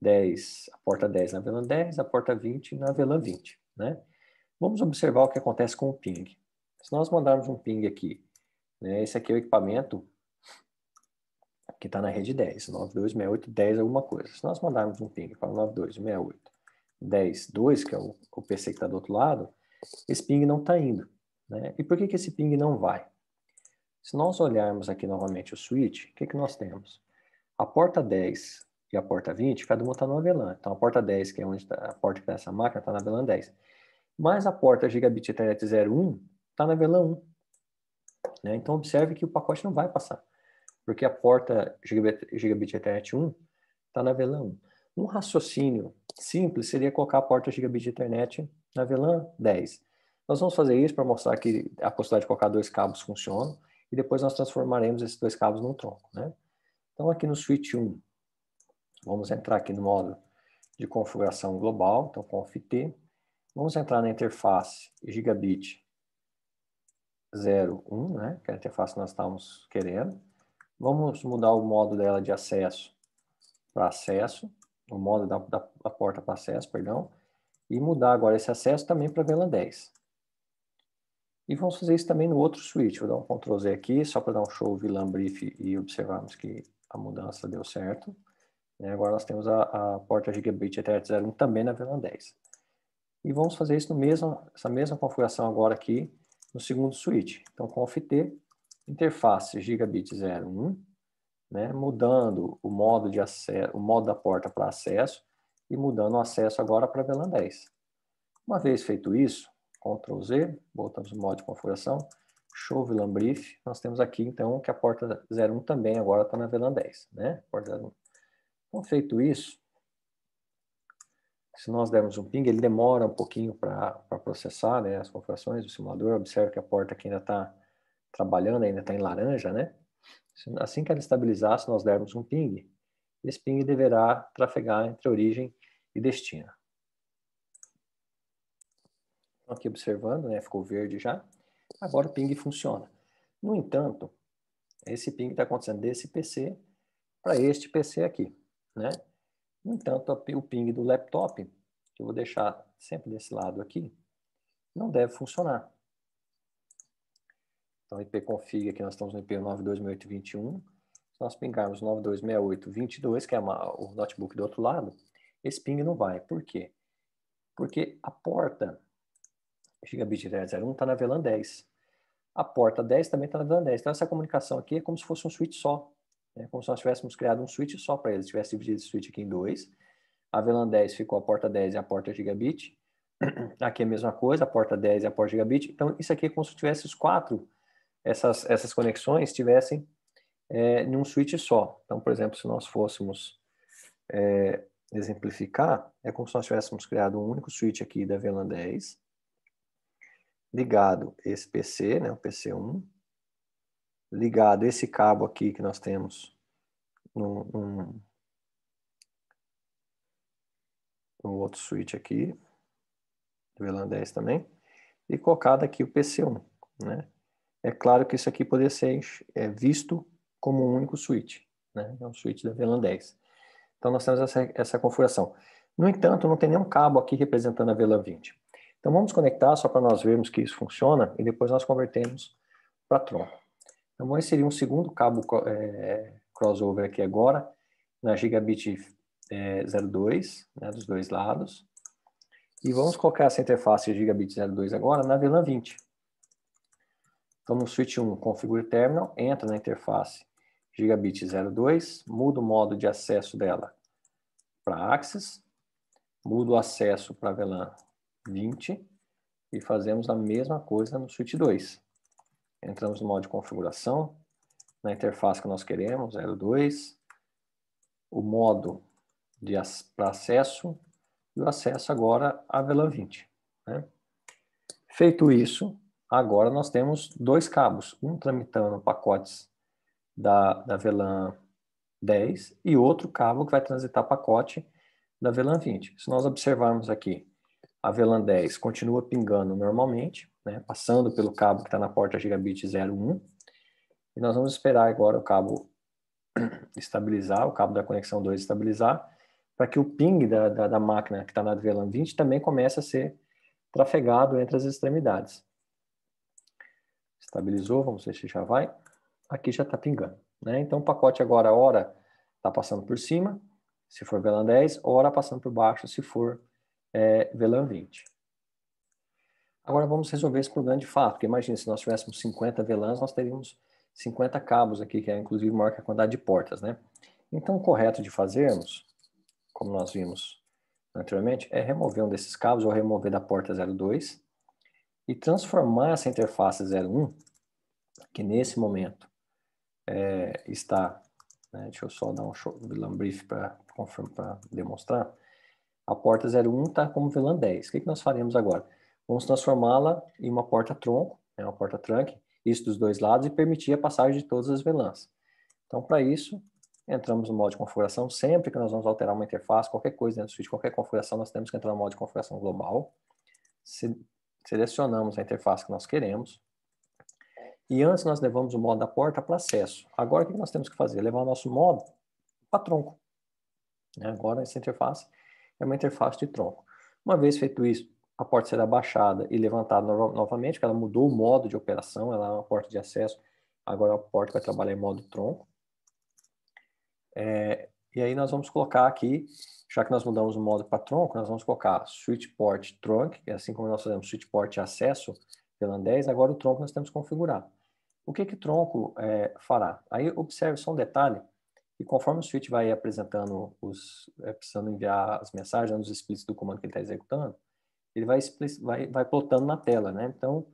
10, a porta 10 na VLAN 10, a porta 20 na VLAN 20. Né? Vamos observar o que acontece com o ping. Se nós mandarmos um ping aqui, né, esse aqui é o equipamento que está na rede 10, 926810 alguma coisa. Se nós mandarmos um ping para 926810.2, que é o PC que está do outro lado, esse ping não está indo. Né? E por que esse ping não vai? Se nós olharmos aqui novamente o switch, o que nós temos? A porta 10 e a porta 20, cada uma está numa VLAN. Então a porta 10, que é onde a porta que está nessa máquina, está na VLAN 10. Mas a porta Gigabit Ethernet 01 está na VLAN 1. Né? Então observe que o pacote não vai passar. Porque a porta Gigabit Ethernet 1 está na VLAN 1. Um raciocínio simples seria colocar a porta Gigabit Ethernet na VLAN 10. Nós vamos fazer isso para mostrar que a possibilidade de colocar dois cabos funciona e depois nós transformaremos esses dois cabos num tronco. Né? Então aqui no switch 1, vamos entrar aqui no modo de configuração global, então conf-t. Vamos entrar na interface Gigabit 01, né? Que é a interface que nós estamos querendo. Vamos mudar o modo dela de acesso para acesso, o modo da porta para acesso, perdão, e mudar agora esse acesso também para VLAN 10. E vamos fazer isso também no outro switch. Vou dar um Ctrl Z aqui, só para dar um show VLAN Brief e observarmos que a mudança deu certo. E agora nós temos a porta Gigabit Ethernet 01 também na VLAN 10. E vamos fazer isso essa mesma configuração agora aqui no segundo switch. Então, conf-t, interface Gigabit 01, né, mudando o modo de acesso, o modo da porta para acesso e mudando o acesso agora para VLAN 10. Uma vez feito isso, Ctrl Z, voltamos no modo de configuração, show VLAN Brief, nós temos aqui então que a porta 01 também agora está na VLAN 10, né? Porta 01. Então, feito isso, se nós dermos um ping, ele demora um pouquinho para processar, né, as configurações do simulador. Observe que a porta aqui ainda está trabalhando, ainda está em laranja, né? Assim que ela estabilizar, se nós dermos um ping, esse ping deverá trafegar entre origem e destino. Aqui observando, né, ficou verde já. Agora o ping funciona. No entanto, esse ping está acontecendo desse PC para este PC aqui, né? No entanto, o ping do laptop, que eu vou deixar sempre desse lado aqui, não deve funcionar. Então, ipconfig, aqui nós estamos no IP 92.6821. Se nós pingarmos 92.68.22, que é o notebook do outro lado, esse ping não vai. Por quê? Porque a porta gigabit 10.01 está na VLAN 10. A porta 10 também está na VLAN 10. Então, essa comunicação aqui é como se fosse um switch só. Né? Como se nós tivéssemos criado um switch só para eles. Se tivesse dividido esse switch aqui em dois. A VLAN 10 ficou a porta 10 e a porta gigabit. Aqui é a mesma coisa, a porta 10 e a porta gigabit. Então, isso aqui é como se tivesse os quatro, essas conexões estivessem em um switch só. Então, por exemplo, se nós fôssemos exemplificar, é como se nós tivéssemos criado um único switch aqui da VLAN 10, ligado esse PC, né, o PC1, ligado esse cabo aqui que nós temos no outro switch aqui, do VLAN 10 também, e colocado aqui o PC1, né? É claro que isso aqui poderia ser visto como um único switch, né? É um switch da VLAN 10. Então, nós temos essa configuração. No entanto, não tem nenhum cabo aqui representando a VLAN 20. Então, vamos conectar só para nós vermos que isso funciona e depois nós convertemos para tronco. Então, vou inserir um segundo cabo crossover aqui agora, na gigabit 02, né, dos dois lados. E vamos colocar essa interface gigabit 02 agora na VLAN 20. Então, no switch 1, configure terminal, entra na interface gigabit 02, muda o modo de acesso dela para Access, muda o acesso para VLAN 20 e fazemos a mesma coisa no switch 2. Entramos no modo de configuração, na interface que nós queremos, 02, o modo para acesso e o acesso agora a VLAN 20. Né? Feito isso, agora nós temos dois cabos, um tramitando pacotes da VLAN 10 e outro cabo que vai transitar pacote da VLAN 20. Se nós observarmos aqui, a VLAN 10 continua pingando normalmente, né, passando pelo cabo que está na porta gigabit 01, e nós vamos esperar agora o cabo estabilizar, o cabo da conexão 2 estabilizar, para que o ping da máquina que está na VLAN 20 também comece a ser trafegado entre as extremidades. Estabilizou, vamos ver se já vai. Aqui já está pingando. Né? Então o pacote agora, hora está passando por cima, se for VLAN 10, hora passando por baixo, se for VLAN 20. Agora vamos resolver esse problema de fato, porque imagine, se nós tivéssemos 50 VLANs, nós teríamos 50 cabos aqui, que é inclusive maior que a quantidade de portas, né? Então o correto de fazermos, como nós vimos anteriormente, é remover um desses cabos, ou remover da porta 02, e transformar essa interface 01, que nesse momento está, né, deixa eu só dar um VLAN brief para demonstrar, a porta 01 está como VLAN 10. O que nós faremos agora? Vamos transformá-la em uma porta tronco, né, uma porta trunk, isso dos dois lados, e permitir a passagem de todas as VLANs. Então, para isso, entramos no modo de configuração. Sempre que nós vamos alterar uma interface, qualquer coisa dentro do switch, qualquer configuração, nós temos que entrar no modo de configuração global. Selecionamos a interface que nós queremos. E antes nós levamos o modo da porta para acesso. Agora o que nós temos que fazer? Levar o nosso modo para tronco. Agora essa interface é uma interface de tronco. Uma vez feito isso, a porta será baixada e levantada novamente, porque ela mudou o modo de operação, ela é uma porta de acesso, agora a porta vai trabalhar em modo tronco. E aí nós vamos colocar aqui, já que nós mudamos o modo para tronco, nós vamos colocar switch port trunk, que é assim como nós fazemos switch port acesso VLAN 10, agora o tronco nós temos que configurar. O que o tronco fará? Aí observe só um detalhe, e conforme o switch vai apresentando, precisando enviar as mensagens, os splits do comando que ele está executando, ele vai plotando na tela, né? Então,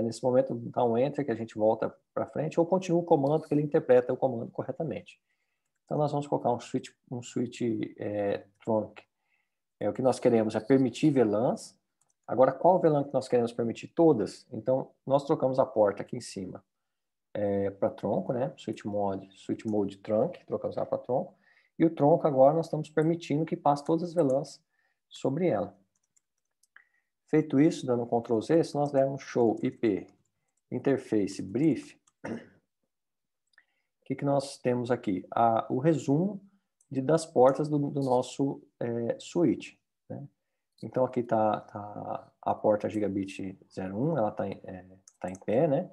nesse momento, dá um enter, que a gente volta para frente, ou continua o comando que ele interpreta o comando corretamente. Então, nós vamos colocar um switch trunk. O que nós queremos é permitir VLANs. Agora, qual VLAN que nós queremos permitir? Todas. Então, nós trocamos a porta aqui em cima para tronco, né? Switch mode trunk, trocamos ela para tronco. E o tronco agora nós estamos permitindo que passe todas as VLANs sobre ela. Feito isso, dando Ctrl Z, se nós dermos show IP interface brief, o que nós temos aqui? O resumo das portas do nosso switch, né? Então aqui está a porta Gigabit 01, ela está em pé, né?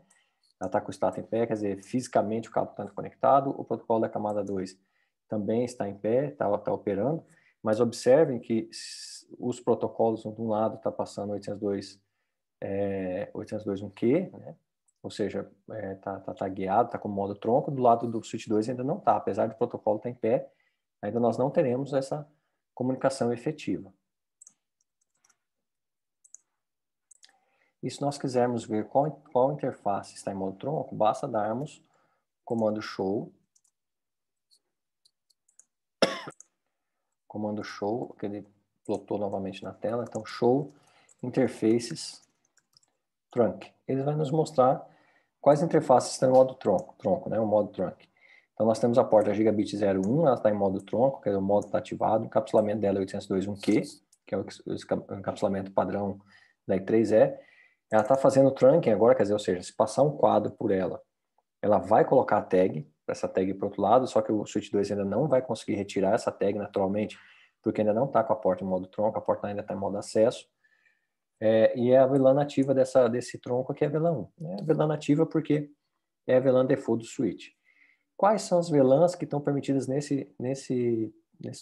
Ela está com o status em pé, quer dizer, fisicamente o cabo está conectado. O protocolo da camada 2 também está em pé, está operando. Mas observem que os protocolos, de um lado está passando 802.1q, né? Ou seja, está tagueado, está com modo tronco. Do lado do switch 2 ainda não está, apesar do protocolo estar em pé, ainda nós não teremos essa comunicação efetiva. E se nós quisermos ver qual interface está em modo tronco, basta darmos o comando show, que ele plotou novamente na tela, então show interfaces trunk. Ele vai nos mostrar quais interfaces estão em modo tronco, né, o modo trunk. Então nós temos a porta Gigabit 01, ela está em modo tronco, que é o modo está ativado, o encapsulamento dela é 802.1q, que é o encapsulamento padrão da I3E. Ela está fazendo trunking agora, quer dizer, ou seja, se passar um quadro por ela, ela vai colocar a tag, essa tag para o outro lado, só que o switch 2 ainda não vai conseguir retirar essa tag naturalmente, porque ainda não está com a porta em modo tronco, a porta ainda está em modo acesso. E é a VLAN nativa desse tronco aqui é a VLAN 1. É a VLAN nativa porque é a VLAN default do switch. Quais são as VLANs que estão permitidas nesse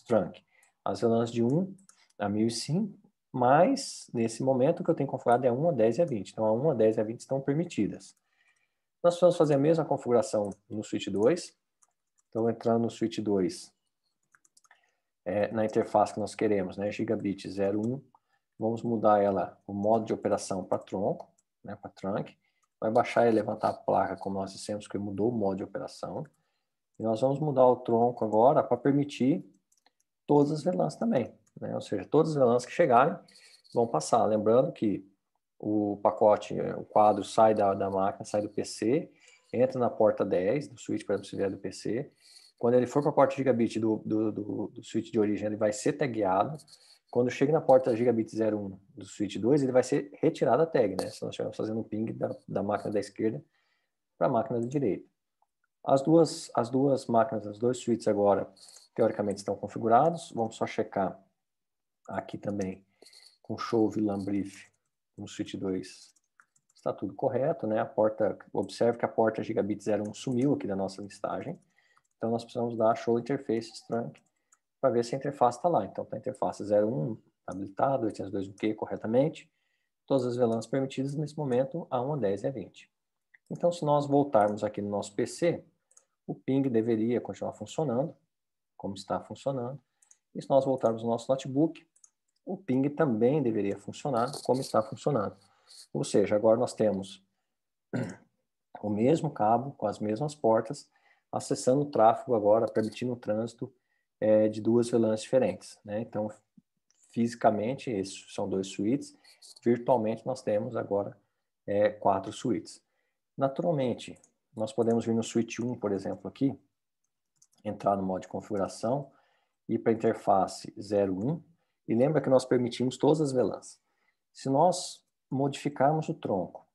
trunk? As VLANs de 1 a 1005, mas nesse momento o que eu tenho configurado é a 1, a 10 e a 20. Então a 1, a 10 e a 20 estão permitidas. Nós vamos fazer a mesma configuração no switch 2. Então entrando no switch 2, na interface que nós queremos, né, Gigabit 01, vamos mudar ela, o modo de operação para tronco, né, para trunk. Vai baixar e levantar a placa, como nós dissemos que mudou o modo de operação. E nós vamos mudar o tronco agora para permitir todas as VLANs também, né? Ou seja, todas as VLANs que chegarem vão passar. Lembrando que o pacote, o quadro sai da máquina, sai do PC, entra na porta 10 do switch, para você ver do PC. Quando ele for para a porta Gigabit do switch de origem, ele vai ser tagueado. Quando chega na porta Gigabit 01 do switch 2, ele vai ser retirado a tag, né? Se nós estivermos fazendo um ping da máquina da esquerda para a máquina da direita. As duas máquinas, os dois switches agora, teoricamente estão configurados. Vamos só checar aqui também com show VLAN brief no switch 2. Está tudo correto, né? Observe que a porta Gigabit 01 sumiu aqui da nossa listagem. Então nós precisamos dar show interface trunk para ver se a interface está lá. Então está a interface 01 habilitado, 802.1q corretamente. Todas as VLANs permitidas nesse momento, a 1, a 10 e a 20. Então se nós voltarmos aqui no nosso PC, o ping deveria continuar funcionando, como está funcionando. E se nós voltarmos ao nosso notebook, o ping também deveria funcionar, como está funcionando. Ou seja, agora nós temos o mesmo cabo, com as mesmas portas, acessando o tráfego agora, permitindo o trânsito de duas VLANs diferentes, né? Então, fisicamente, esses são dois switches, virtualmente nós temos agora 4 switches. Naturalmente, nós podemos vir no switch 1, por exemplo, aqui, entrar no modo de configuração, ir para a interface 01, e lembra que nós permitimos todas as VLANs. Se nós modificarmos o tronco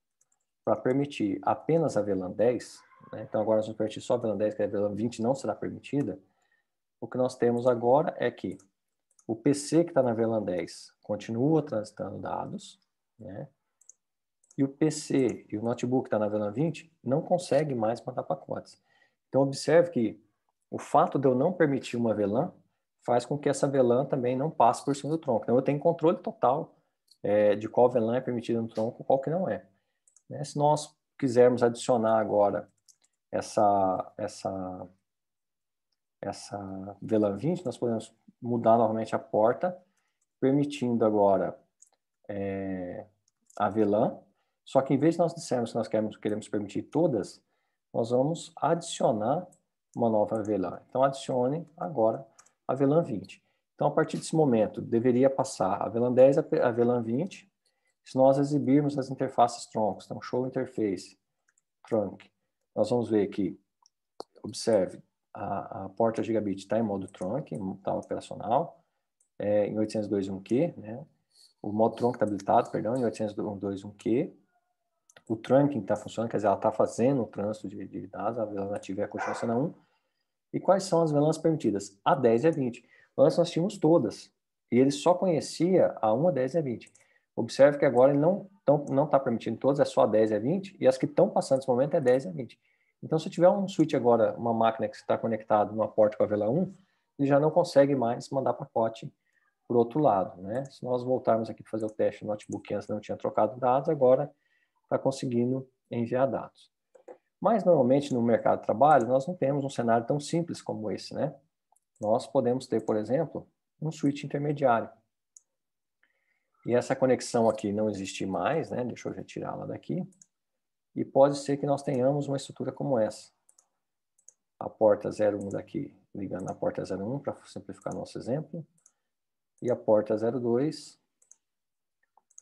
para permitir apenas a VLAN 10, né, então agora nós vamos permitir só a VLAN 10, que a VLAN 20 não será permitida, o que nós temos agora é que o PC que está na VLAN 10 continua transitando dados, né, e o PC e o notebook que está na VLAN 20 não consegue mais mandar pacotes. Então observe que o fato de eu não permitir uma VLAN faz com que essa VLAN também não passe por cima do tronco. Então eu tenho controle total de qual VLAN é permitido no tronco e qual que não é. Né? Se nós quisermos adicionar agora essa VLAN 20, nós podemos mudar novamente a porta, permitindo agora a VLAN, só que em vez de nós dissermos que nós queremos permitir todas, nós vamos adicionar uma nova VLAN. Então adicione agora a VLAN 20. Então a partir desse momento deveria passar a VLAN 10 a VLAN 20. Se nós exibirmos as interfaces troncos, então show interface trunk, nós vamos ver que, observe, a porta Gigabit está em modo trunk, está operacional, em 802.1q, né? o modo tronco está habilitado, perdão, em 802.1q. O trunking está funcionando, quer dizer, ela está fazendo o trânsito de dados, a VLAN nativa é a continuação na 1. E quais são as VLANs permitidas? A 10 e a 20. Antes nós tínhamos todas, e ele só conhecia a 1, a 10 e a 20. Observe que agora ele não está permitindo todas, é só a 10 e a 20, e as que estão passando nesse momento é 10 e a 20. Então, se eu tiver um switch agora, uma máquina que está conectado numa porta com a VLAN 1, ele já não consegue mais mandar pacote para o outro lado, né? Se nós voltarmos aqui para fazer o teste no notebook que antes não tinha trocado dados, agora está conseguindo enviar dados. Mas, normalmente, no mercado de trabalho, nós não temos um cenário tão simples como esse, né? Nós podemos ter, por exemplo, um switch intermediário. E essa conexão aqui não existe mais, né? Deixa eu retirá-la daqui. E pode ser que nós tenhamos uma estrutura como essa. A porta 01 daqui ligando na porta 01, para simplificar nosso exemplo. E a porta 02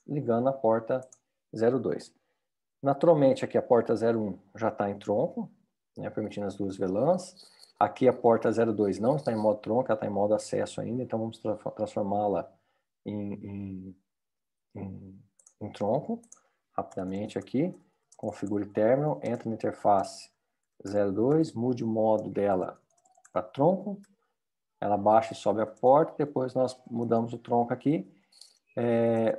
ligando na porta 02. Naturalmente, aqui a porta 01 já está em tronco, né, permitindo as duas VLANs. Aqui a porta 02 não está em modo tronco, ela está em modo acesso ainda, então vamos transformá-la em tronco. Rapidamente aqui, configure terminal, entra na interface 02, mude o modo dela para tronco, ela baixa e sobe a porta, depois nós mudamos o tronco aqui.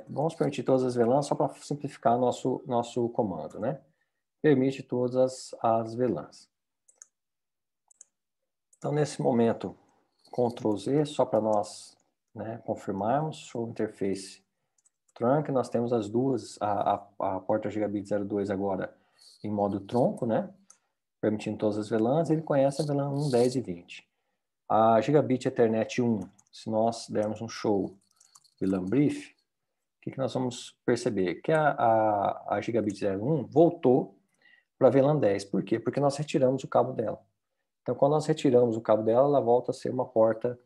Vamos permitir todas as VLANs só para simplificar nosso comando, né? Permite todas as VLANs. Então, nesse momento, Ctrl Z, só para nós, né, confirmarmos, show interface trunk, nós temos as duas, a porta Gigabit 02 agora em modo tronco, né? Permitindo todas as VLANs, ele conhece a VLAN 1, 10 e 20. A Gigabit Ethernet 1, se nós dermos um show VLAN brief, o que nós vamos perceber? Que a Gigabit 01 voltou para a VLAN 10. Por quê? Porque nós retiramos o cabo dela. Então, quando nós retiramos o cabo dela, ela volta a ser uma porta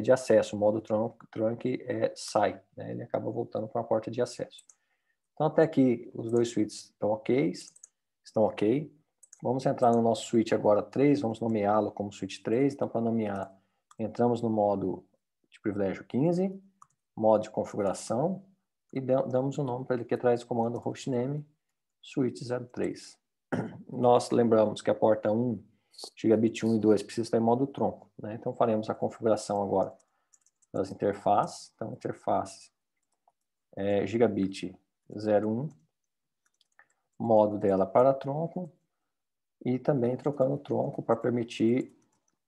de acesso. O modo trunk sai, né? Ele acaba voltando para uma porta de acesso. Então, até aqui, os dois switches estão ok. Vamos entrar no nosso switch agora 3, vamos nomeá-lo como switch 3. Então, para nomear, entramos no modo de privilégio 15, modo de configuração, e damos um nome para ele que traz o comando hostname switch 03. Nós lembramos que a porta 1, Gigabit 1 e 2 precisa estar em modo tronco, né? Então faremos a configuração agora das interfaces. Então, interface Gigabit 01, modo dela para tronco, e também trocando o tronco para permitir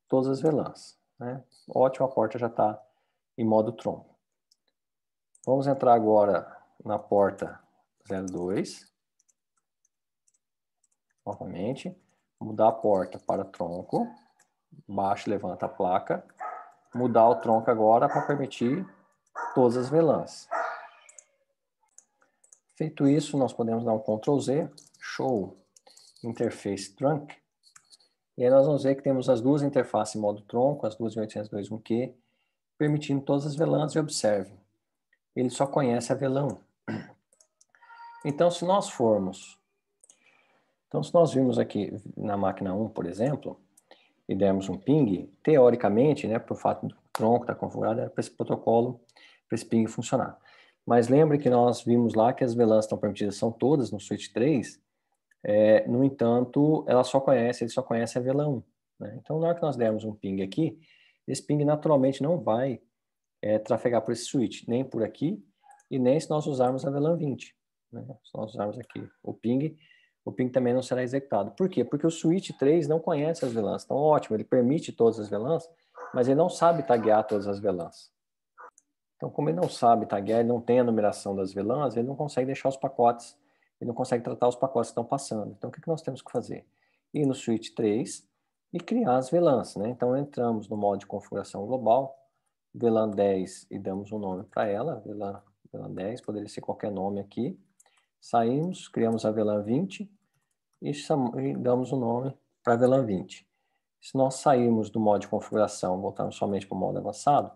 todas as VLANs, né? Ótimo, a porta já está em modo tronco. Vamos entrar agora na porta 02. Novamente, mudar a porta para tronco, baixa e levanta a placa, mudar o tronco agora para permitir todas as VLANs. Feito isso, nós podemos dar um Ctrl Z, show interface trunk, e aí nós vamos ver que temos as duas interfaces em modo tronco, as duas em 802.1q, permitindo todas as VLANs, e observe, ele só conhece a VLAN 1. Então, se nós vimos aqui na máquina 1, por exemplo, e dermos um ping, teoricamente, né, por fato do tronco estar configurado, era para esse protocolo, para esse ping funcionar. Mas lembre que nós vimos lá que as VLANs estão permitidas, são todas no switch 3, no entanto, ele só conhece a VLAN 1. Né? Então, na hora que nós dermos um ping aqui, esse ping naturalmente não vai trafegar por esse switch, nem por aqui, e nem se nós usarmos a VLAN 20. Né? Se nós usarmos aqui o ping também não será executado. Por quê? Porque o switch 3 não conhece as VLANs. Então, ótimo, ele permite todas as VLANs, mas ele não sabe taguear todas as VLANs. Então, como ele não sabe taguear, ele não tem a numeração das VLANs, ele não consegue deixar os pacotes, ele não consegue tratar os pacotes que estão passando. Então, o que nós temos que fazer? Ir no switch 3 e criar as VLANs. Né? Então, entramos no modo de configuração global, VLAN 10, e damos um nome para ela, VLAN 10, poderia ser qualquer nome aqui. Saímos, criamos a VLAN 20 e damos o nome para a VLAN 20. Se nós sairmos do modo de configuração, voltarmos somente para o modo avançado,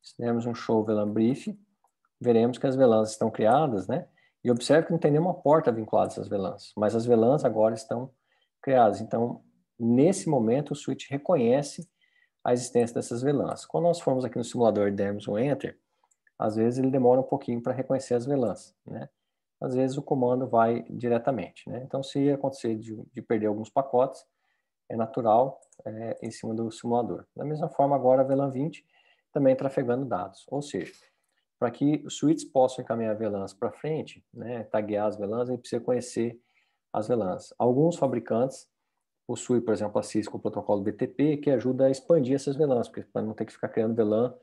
se dermos um show VLAN brief, veremos que as VLANs estão criadas, né? E observe que não tem nenhuma porta vinculada a essas VLANs, mas as VLANs agora estão criadas. Então, nesse momento, o switch reconhece a existência dessas VLANs. Quando nós formos aqui no simulador e dermos um Enter, às vezes ele demora um pouquinho para reconhecer as VLANs, né? Às vezes o comando vai diretamente, né? Então, se acontecer de perder alguns pacotes, é natural em cima do simulador. Da mesma forma, agora a VLAN 20 também trafegando dados, ou seja, para que os suítes possam encaminhar VLANs para frente, né, taguear as VLANs, ele precisa conhecer as VLANs. Alguns fabricantes possuem, por exemplo, a Cisco o protocolo BTP, que ajuda a expandir essas VLANs, para não ter que ficar criando VLAN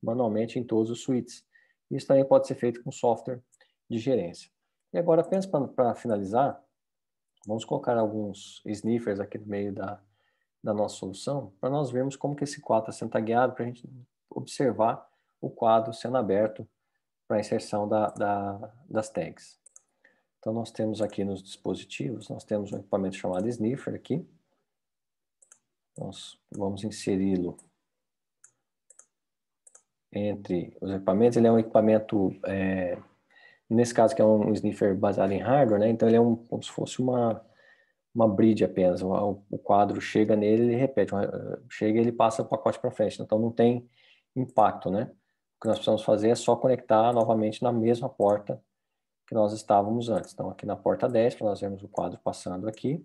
manualmente em todos os suítes. Isso também pode ser feito com software de gerência. E agora, apenas para finalizar, vamos colocar alguns sniffers aqui no meio da nossa solução, para nós vermos como que esse quadro está sendo tagueado, para a gente observar o quadro sendo aberto para a inserção das tags. Então, nós temos aqui nos dispositivos, nós temos um equipamento chamado sniffer aqui. Nós vamos inseri-lo entre os equipamentos. Ele é um equipamento, nesse caso que é um sniffer baseado em hardware, né? Então ele é como se fosse uma bridge apenas. O quadro chega nele, ele repete, chega e ele passa o pacote para frente. Então não tem impacto, né? O que nós precisamos fazer é só conectar novamente na mesma porta que nós estávamos antes. Então aqui na porta 10, para nós vermos o quadro passando aqui.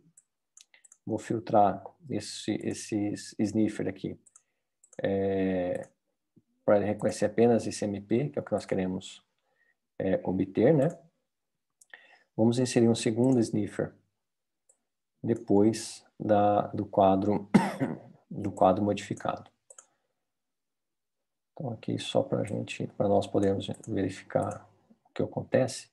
Vou filtrar esse sniffer aqui para ele reconhecer apenas ICMP, que é o que nós queremos obter, né? Vamos inserir um segundo sniffer depois do quadro modificado. Então aqui só para nós podermos verificar o que acontece.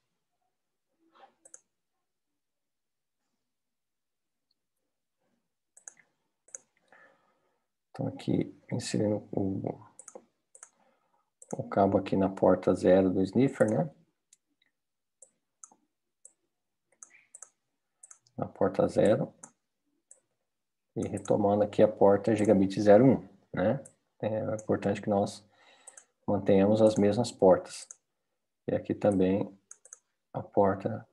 Então aqui inserindo o cabo aqui na porta 0 do sniffer, né? Na porta 0. E retomando aqui a porta gigabit 01, né? É importante que nós mantenhamos as mesmas portas. E aqui também a porta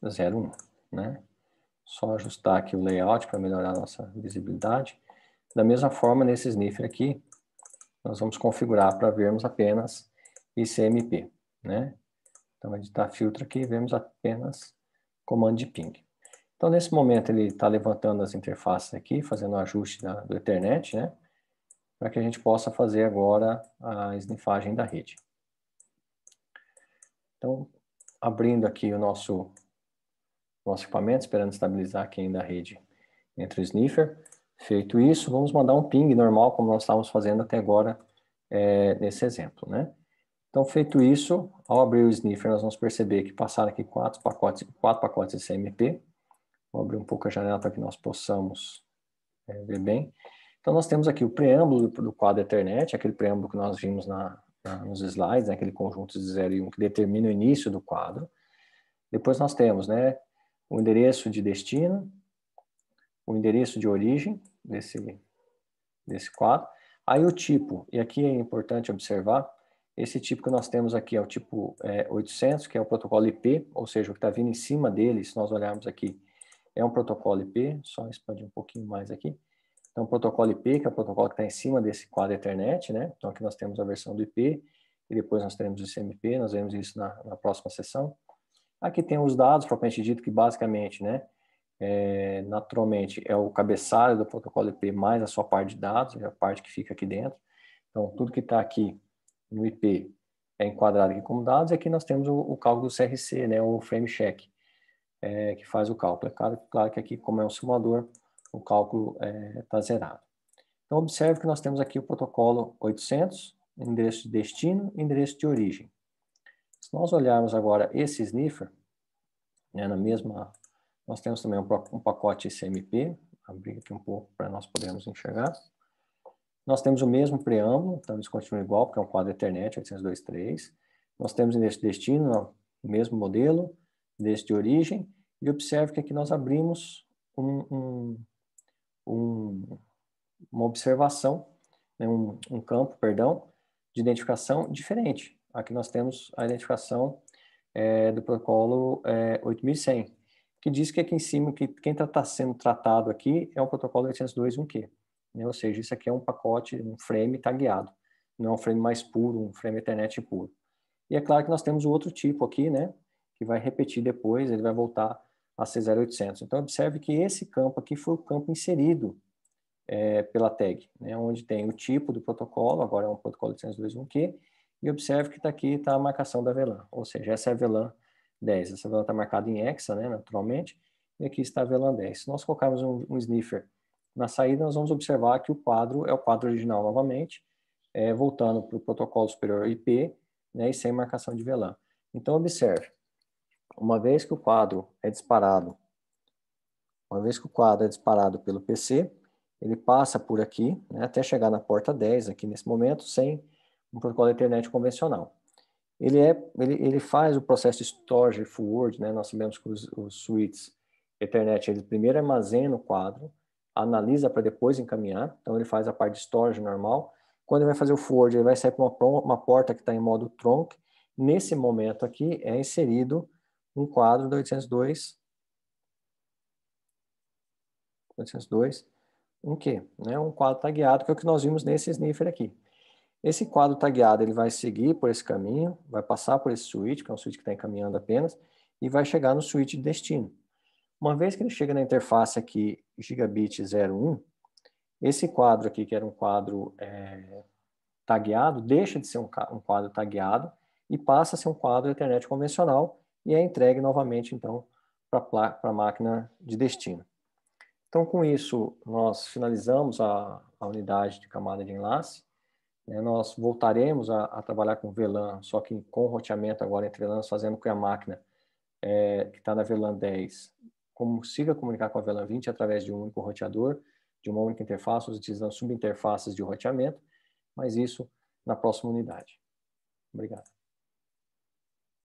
01, né? Só ajustar aqui o layout para melhorar a nossa visibilidade. Da mesma forma, nesse sniffer aqui, nós vamos configurar para vermos apenas ICMP, né? Então, editar filtro aqui, vemos apenas comando de ping. Então, nesse momento, ele está levantando as interfaces aqui, fazendo o ajuste do Ethernet, né? Para que a gente possa fazer agora a snifagem da rede. Então, abrindo aqui o nosso equipamento, esperando estabilizar aqui ainda a rede entre o sniffer. Feito isso, vamos mandar um ping normal, como nós estávamos fazendo até agora nesse exemplo, né? Então, feito isso, ao abrir o sniffer, nós vamos perceber que passaram aqui quatro pacotes de CMP. Vou abrir um pouco a janela para que nós possamos ver bem. Então, nós temos aqui o preâmbulo do quadro Ethernet, aquele preâmbulo que nós vimos nos slides, né, aquele conjunto de 0 e 1 que determina o início do quadro. Depois nós temos, né, o endereço de destino, o endereço de origem desse quadro. Aí o tipo, e aqui é importante observar, esse tipo que nós temos aqui é o tipo 800, que é o protocolo IP, ou seja, o que está vindo em cima dele, se nós olharmos aqui, é um protocolo IP, só expandir um pouquinho mais aqui. Então, o protocolo IP, que é o protocolo que está em cima desse quadro Ethernet, né? Então, aqui nós temos a versão do IP, e depois nós teremos o ICMP, nós vemos isso na próxima sessão. Aqui tem os dados, propriamente dito, que basicamente, né, naturalmente, é o cabeçalho do protocolo IP mais a sua parte de dados, é a parte que fica aqui dentro. Então, tudo que está aqui no IP é enquadrado aqui como dados, e aqui nós temos o cálculo do CRC, né, o frame check, que faz o cálculo. É claro que aqui, como é um simulador, o cálculo está zerado. Então, observe que nós temos aqui o protocolo 800, endereço de destino e endereço de origem. Se nós olharmos agora esse sniffer, né, nós temos também um pacote ICMP, abrir aqui um pouco para nós podermos enxergar. Nós temos o mesmo preâmbulo, então eles continuam igual, porque é um quadro Ethernet 802.3. Nós temos endereço de destino, o mesmo modelo, endereço de origem, e observe que aqui nós abrimos uma observação, né, um campo, perdão, de identificação diferente. Aqui nós temos a identificação do protocolo 8100, que diz que aqui em cima, que quem está sendo tratado aqui é o protocolo 802.1Q. Né? Ou seja, isso aqui é um pacote, um frame tagueado. não é um frame mais puro, um frame Ethernet puro. E é claro que nós temos o outro tipo aqui, né, que vai repetir depois, ele vai voltar a ser 0800. Então, observe que esse campo aqui foi o campo inserido pela tag, né, onde tem o tipo do protocolo, agora é um protocolo 802.1q, e observe que aqui está a marcação da VLAN, ou seja, essa é a VLAN 10. Essa VLAN está marcada em hexa, né, naturalmente, e aqui está a VLAN 10. Se nós colocarmos um sniffer na saída, nós vamos observar que o quadro é o quadro original novamente, voltando para o protocolo superior IP, né, e sem marcação de VLAN. Então, observe, uma vez que o quadro é disparado pelo PC, ele passa por aqui, né, até chegar na porta 10, aqui nesse momento, sem um protocolo Ethernet convencional. Ele faz o processo de storage forward, né, nós sabemos que os switches Ethernet, ele primeiro armazena o quadro, analisa para depois encaminhar, então ele faz a parte de storage normal. Quando ele vai fazer o forward, ele vai sair para uma porta que está em modo trunk. Nesse momento aqui é inserido um quadro da 802.1q, né? Um quadro tagueado, que é o que nós vimos nesse sniffer aqui. Esse quadro tagueado ele vai seguir por esse caminho, vai passar por esse switch, que é um switch que está encaminhando apenas, e vai chegar no switch de destino. Uma vez que ele chega na interface aqui gigabit 01, esse quadro aqui, que era um quadro tagueado, deixa de ser um quadro tagueado e passa a ser um quadro Ethernet convencional e é entregue novamente, então, para a máquina de destino. Então, com isso, nós finalizamos a unidade de camada de enlace. Nós voltaremos a trabalhar com VLAN, só que com roteamento agora entre VLANs, fazendo com que a máquina que está na VLAN 10 consiga comunicar com a VLAN 20 através de um único roteador, de uma única interface, utilizando subinterfaces de roteamento, mas isso na próxima unidade. Obrigado.